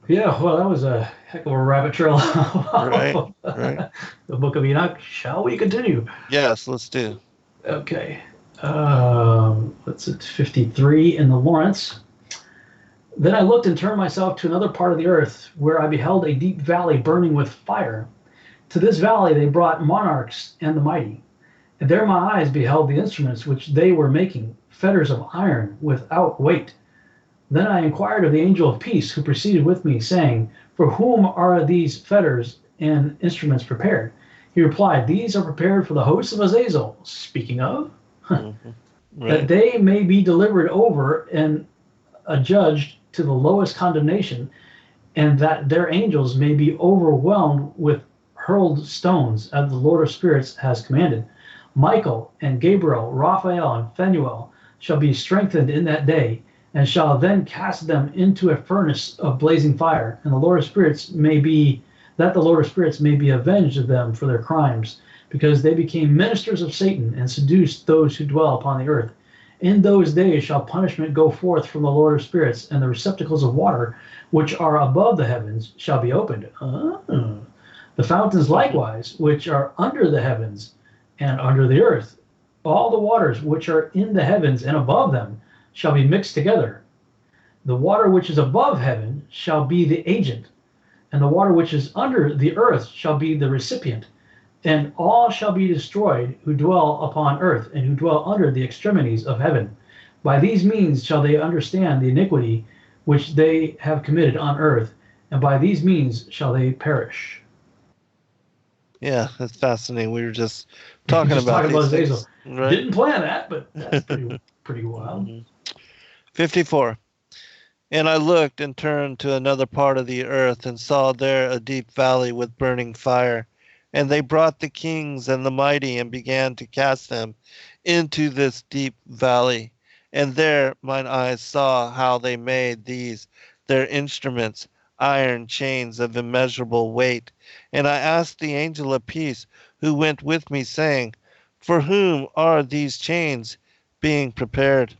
Yeah, well, that was a heck of a rabbit trail. Right. The Book of Enoch. Shall we continue? Yes, let's do. Okay. Let's at 53 in the Lawrence. Then I looked and turned myself to another part of the earth, where I beheld a deep valley burning with fire. To this valley they brought monarchs and the mighty. And there my eyes beheld the instruments which they were making, fetters of iron without weight. Then I inquired of the angel of peace who proceeded with me, saying, For whom are these fetters and instruments prepared? He replied, These are prepared for the hosts of Azazel. Speaking of, that they may be delivered over and adjudged to the lowest condemnation, and that their angels may be overwhelmed with hurled stones, as the Lord of spirits has commanded. Michael and Gabriel, Raphael and Phanuel shall be strengthened in that day, and shall then cast them into a furnace of blazing fire, and the Lord of spirits may be avenged of them for their crimes, because they became ministers of Satan and seduced those who dwell upon the earth. In those days shall punishment go forth from the Lord of spirits, and the receptacles of water which are above the heavens shall be opened. The fountains likewise which are under the heavens and under the earth, all the waters which are in the heavens and above them shall be mixed together. The water which is above heaven shall be the agent, and the water which is under the earth shall be the recipient. And all shall be destroyed who dwell upon earth and who dwell under the extremities of heaven. By these means shall they understand the iniquity which they have committed on earth, and by these means shall they perish. Yeah, that's fascinating. We were just talking about Azazel. Right? Didn't plan that, but that's pretty wild. 54. And I looked and turned to another part of the earth and saw there a deep valley with burning fire. And they brought the kings and the mighty and began to cast them into this deep valley. And there mine eyes saw how they made these their instruments, iron chains of immeasurable weight. And I asked the angel of peace who went with me, saying, For whom are these chains being prepared?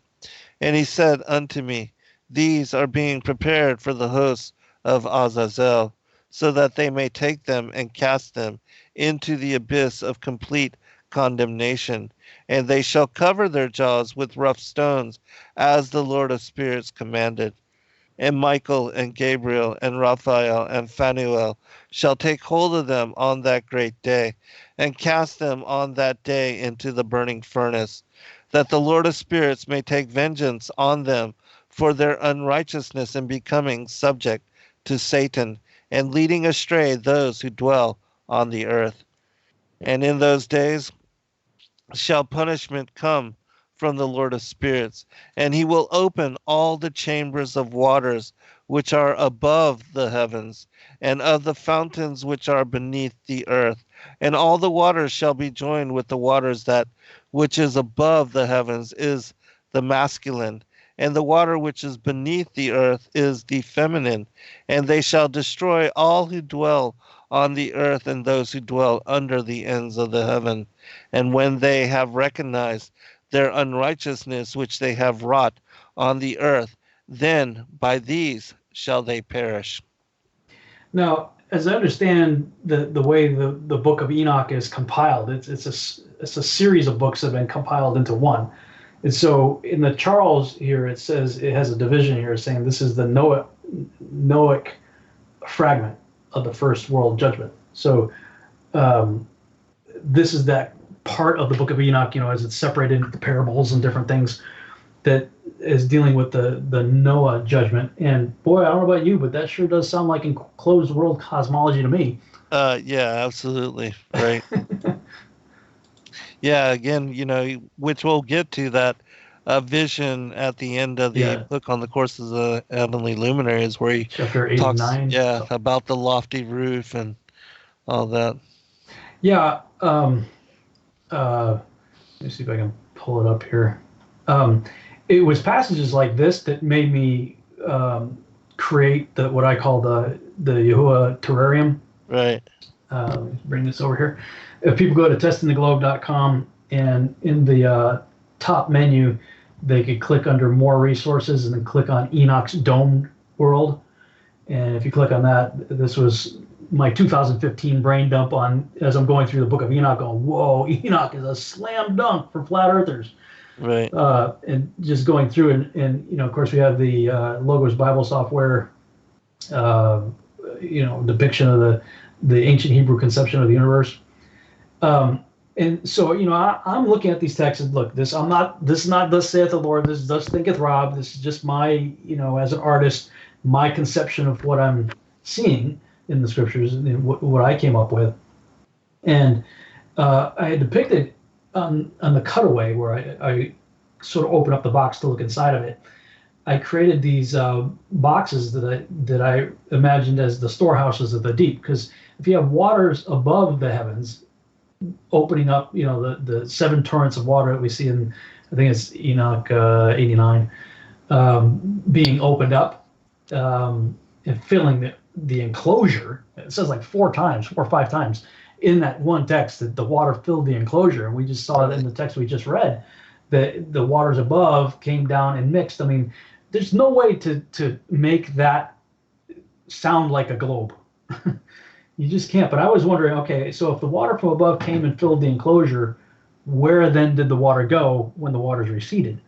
And he said unto me, These are being prepared for the hosts of Azazel, so that they may take them and cast them into the abyss of complete condemnation. And they shall cover their jaws with rough stones, as the Lord of spirits commanded. And Michael and Gabriel and Raphael and Phanuel shall take hold of them on that great day, and cast them on that day into the burning furnace, that the Lord of spirits may take vengeance on them for their unrighteousness in becoming subject to Satan, and leading astray those who dwell on the earth. And in those days shall punishment come from the Lord of spirits, and he will open all the chambers of waters which are above the heavens, and of the fountains which are beneath the earth, and all the waters shall be joined with the waters. That which is above the heavens is the masculine, and the water which is beneath the earth is the feminine, and they shall destroy all who dwell on the earth and those who dwell under the ends of the heaven. And when they have recognized their unrighteousness which they have wrought on the earth, then by these shall they perish. Now, as I understand the way the Book of Enoch is compiled, it's a series of books that have been compiled into one. And so in the Charles here, it says it has a division here saying this is the Noahic fragment of the first world judgment. So this is that part of the Book of Enoch, as it's separated into parables and different things that is dealing with the Noah judgment. And boy, I don't know about you, but that sure does sound like enclosed world cosmology to me. Yeah, absolutely. Right. Yeah, again, which we'll get to that vision at the end of the book on the courses of heavenly luminaries, where he Chapter 8 talks, and 9. About the lofty roof and all that. Yeah. Let me see if I can pull it up here. It was passages like this that made me create what I call the Yahuwah terrarium. Right. Let me bring this over here. If people go to testingtheglobe.com, and in the top menu, they could click under more resources and then click on Enoch's domed world. And if you click on that, this was my 2015 brain dump on as I'm going through the Book of Enoch, going, whoa, Enoch is a slam dunk for flat earthers. Right. And just going through and of course we have the Logos Bible software, depiction of the ancient Hebrew conception of the universe. And so, I'm looking at these texts and look, this is not thus saith the Lord, this is thus thinketh Rob, this is just my, as an artist, my conception of what I'm seeing in the scriptures and what I came up with. And I had depicted on the cutaway where I sort of open up the box to look inside of it. I created these boxes that I imagined as the storehouses of the deep, because if you have waters above the heavens opening up, the 7 torrents of water that we see in, I think it's Enoch 89, being opened up and filling the enclosure. It says like 4 or 5 times in that one text that the water filled the enclosure. And we just saw that in the text we just read, that the waters above came down and mixed. I mean, there's no way to make that sound like a globe. You just can't. But I was wondering, okay, so if the water from above came and filled the enclosure, where then did the water go when the waters receded?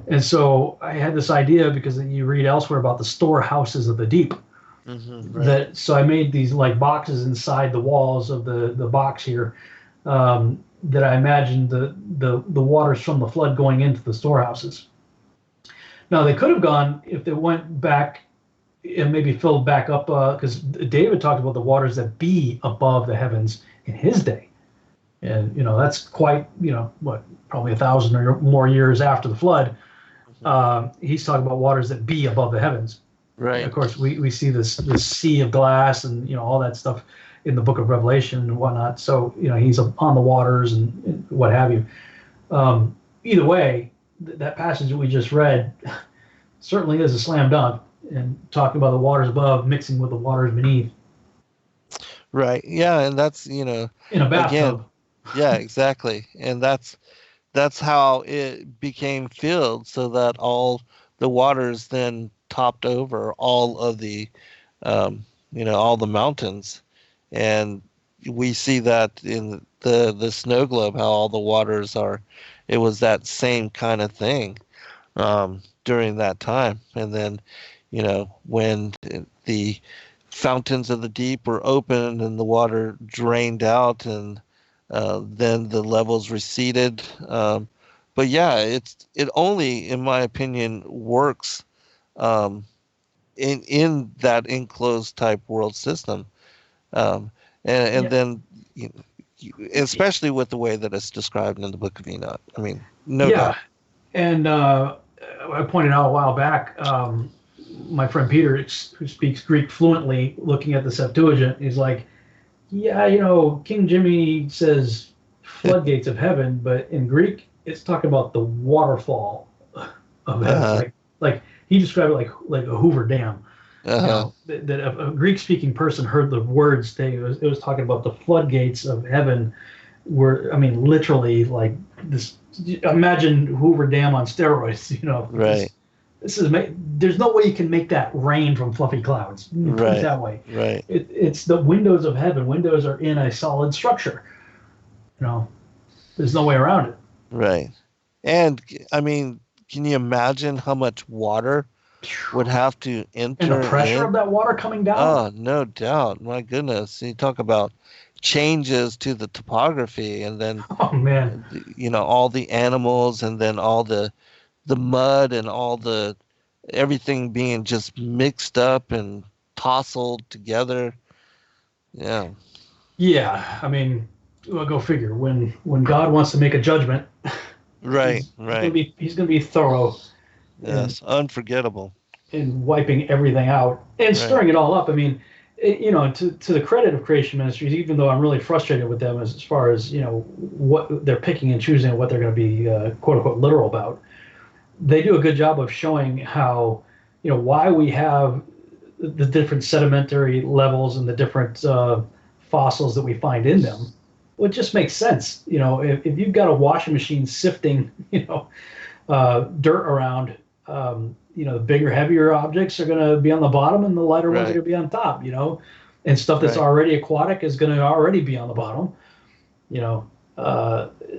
And so I had this idea, because you read elsewhere about the storehouses of the deep. Mm-hmm, right. So I made these like boxes inside the walls of the box here, that I imagined the waters from the flood going into the storehouses. Now they could have gone, if they went back and maybe filled back up, because David talked about the waters that be above the heavens in his day. And, that's quite, probably 1,000 or more years after the flood. he's talking about waters that be above the heavens. Right. And of course, we see this sea of glass and all that stuff in the Book of Revelation and whatnot. So he's on the waters and what have you. Either way, that passage that we just read certainly is a slam dunk, and talking about the waters above mixing with the waters beneath. Right. Yeah, and that's In a bathtub. again, yeah, exactly, and that's how it became filled, so that all the waters then topped over all of the, all the mountains, and we see that in the snow globe, how all the waters are. It was that same kind of thing during that time, and then, when the fountains of the deep were opened and the water drained out, and then the levels receded. But yeah, it only, in my opinion, works in that enclosed type world system, and then especially with the way that it's described in the Book of Enoch. I mean, no doubt. And I pointed out a while back. My friend Peter, who speaks Greek fluently, looking at the Septuagint, is like, yeah, King Jimmy says floodgates of heaven, but in Greek, it's talking about the waterfall of heaven. Like he described it like a Hoover Dam. That a Greek-speaking person heard the words. It was talking about the floodgates of heaven. Literally like this. Imagine Hoover Dam on steroids. Right. There's no way you can make that rain from fluffy clouds. Put it that way. Right. It's the windows of heaven. Windows are in a solid structure. There's no way around it. Right. And can you imagine how much water would have to enter? And the pressure of that water coming down? Oh, no doubt. My goodness. You talk about changes to the topography, and then oh man, all the animals, and then all the mud and all the everything being just mixed up and tousled together. Yeah. Well, go figure. When God wants to make a judgment, right. He's going to be thorough. Yes, unforgettable. In wiping everything out and stirring it all up. To the credit of Creation Ministries, even though I'm really frustrated with them as far as what they're picking and choosing, what they're going to be quote unquote literal about, they do a good job of showing how why we have the different sedimentary levels and the different fossils that we find in them. Well, it just makes sense. If you've got a washing machine sifting dirt around, the bigger, heavier objects are going to be on the bottom, and the lighter ones are going to be on top. And stuff that's already aquatic is going to already be on the bottom.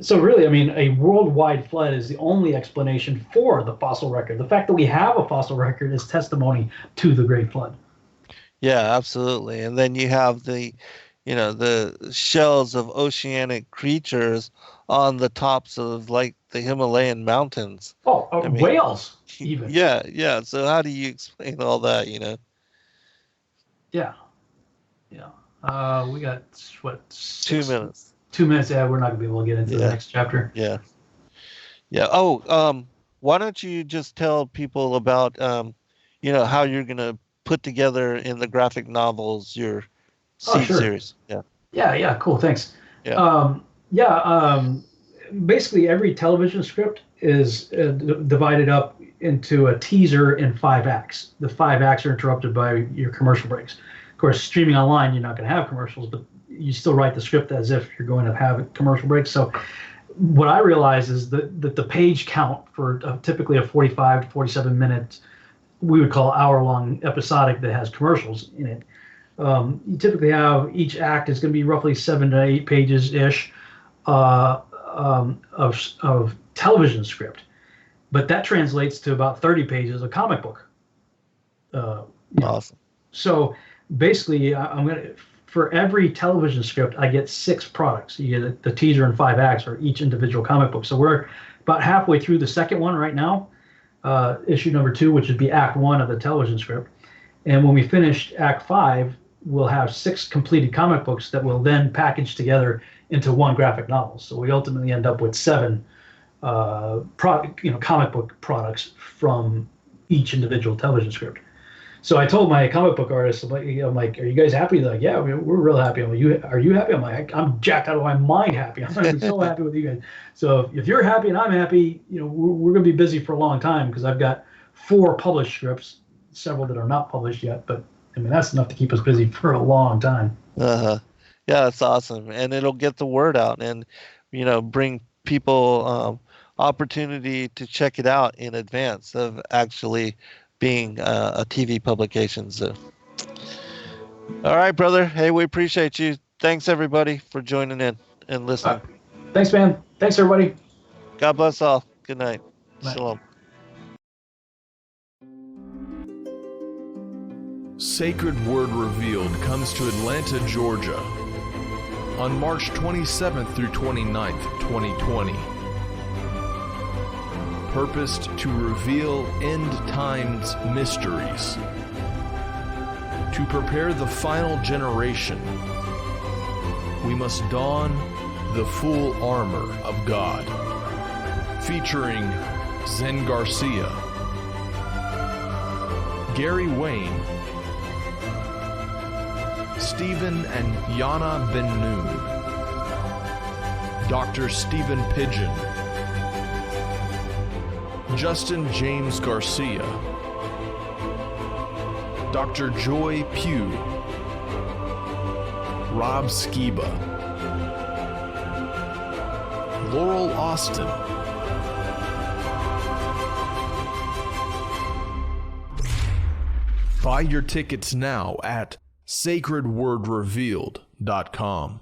So really, a worldwide flood is the only explanation for the fossil record. The fact that we have a fossil record is testimony to the Great Flood. Yeah, absolutely. And then you have the shells of oceanic creatures on the tops of like the Himalayan mountains. Whales even. Yeah. So how do you explain all that? Yeah. We got 2 minutes. 2 minutes. Yeah, we're not gonna be able to get into the next chapter. Yeah. Oh, why don't you just tell people about how you're gonna put together in the graphic novels your seed series? Yeah. Cool. Thanks. Basically, every television script is divided up into a teaser in 5 acts. The 5 acts are interrupted by your commercial breaks. Of course, streaming online, you're not going to have commercials, but you still write the script as if you're going to have commercial breaks. So what I realize is that the page count for typically a 45 to 47 minute, we would call hour-long episodic that has commercials in it. You typically have each act is going to be roughly 7 to 8 pages-ish of television script. But that translates to about 30 pages of comic book. Awesome. So basically, for every television script, I get 6 products. You get the teaser and 5 acts for each individual comic book. So we're about halfway through the second one right now, issue number 2, which would be Act 1 of the television script. And when we finish Act 5, we'll have 6 completed comic books that will then package together into one graphic novel. So we ultimately end up with 7 comic book products from each individual television script. So I told my comic book artist, I'm like, are you guys happy? They're like, yeah, we're real happy. I'm like, are you happy? I'm like, I'm jacked out of my mind happy. I'm so happy with you guys. So if you're happy and I'm happy, we're going to be busy for a long time, because I've got 4 published scripts, several that are not published yet. But I mean, that's enough to keep us busy for a long time. Yeah, that's awesome, and it'll get the word out, and bring people opportunity to check it out in advance of actually being a TV publication. So, all right, brother. Hey, we appreciate you. Thanks, everybody, for joining in and listening. Thanks, man. Thanks, everybody. God bless all. Good night. Night. Shalom. Sacred Word Revealed comes to Atlanta, Georgia on March 27th through 29th, 2020. Purposed to reveal end times mysteries, to prepare the final generation, we must don the full armor of God. Featuring Zen Garcia, Gary Wayne, Stephen and Yana Ben Noon, Dr. Stephen Pigeon, Justin James Garcia, Dr. Joy Pugh, Rob Skiba, Laurel Austin, buy your tickets now at sacredwordrevealed.com.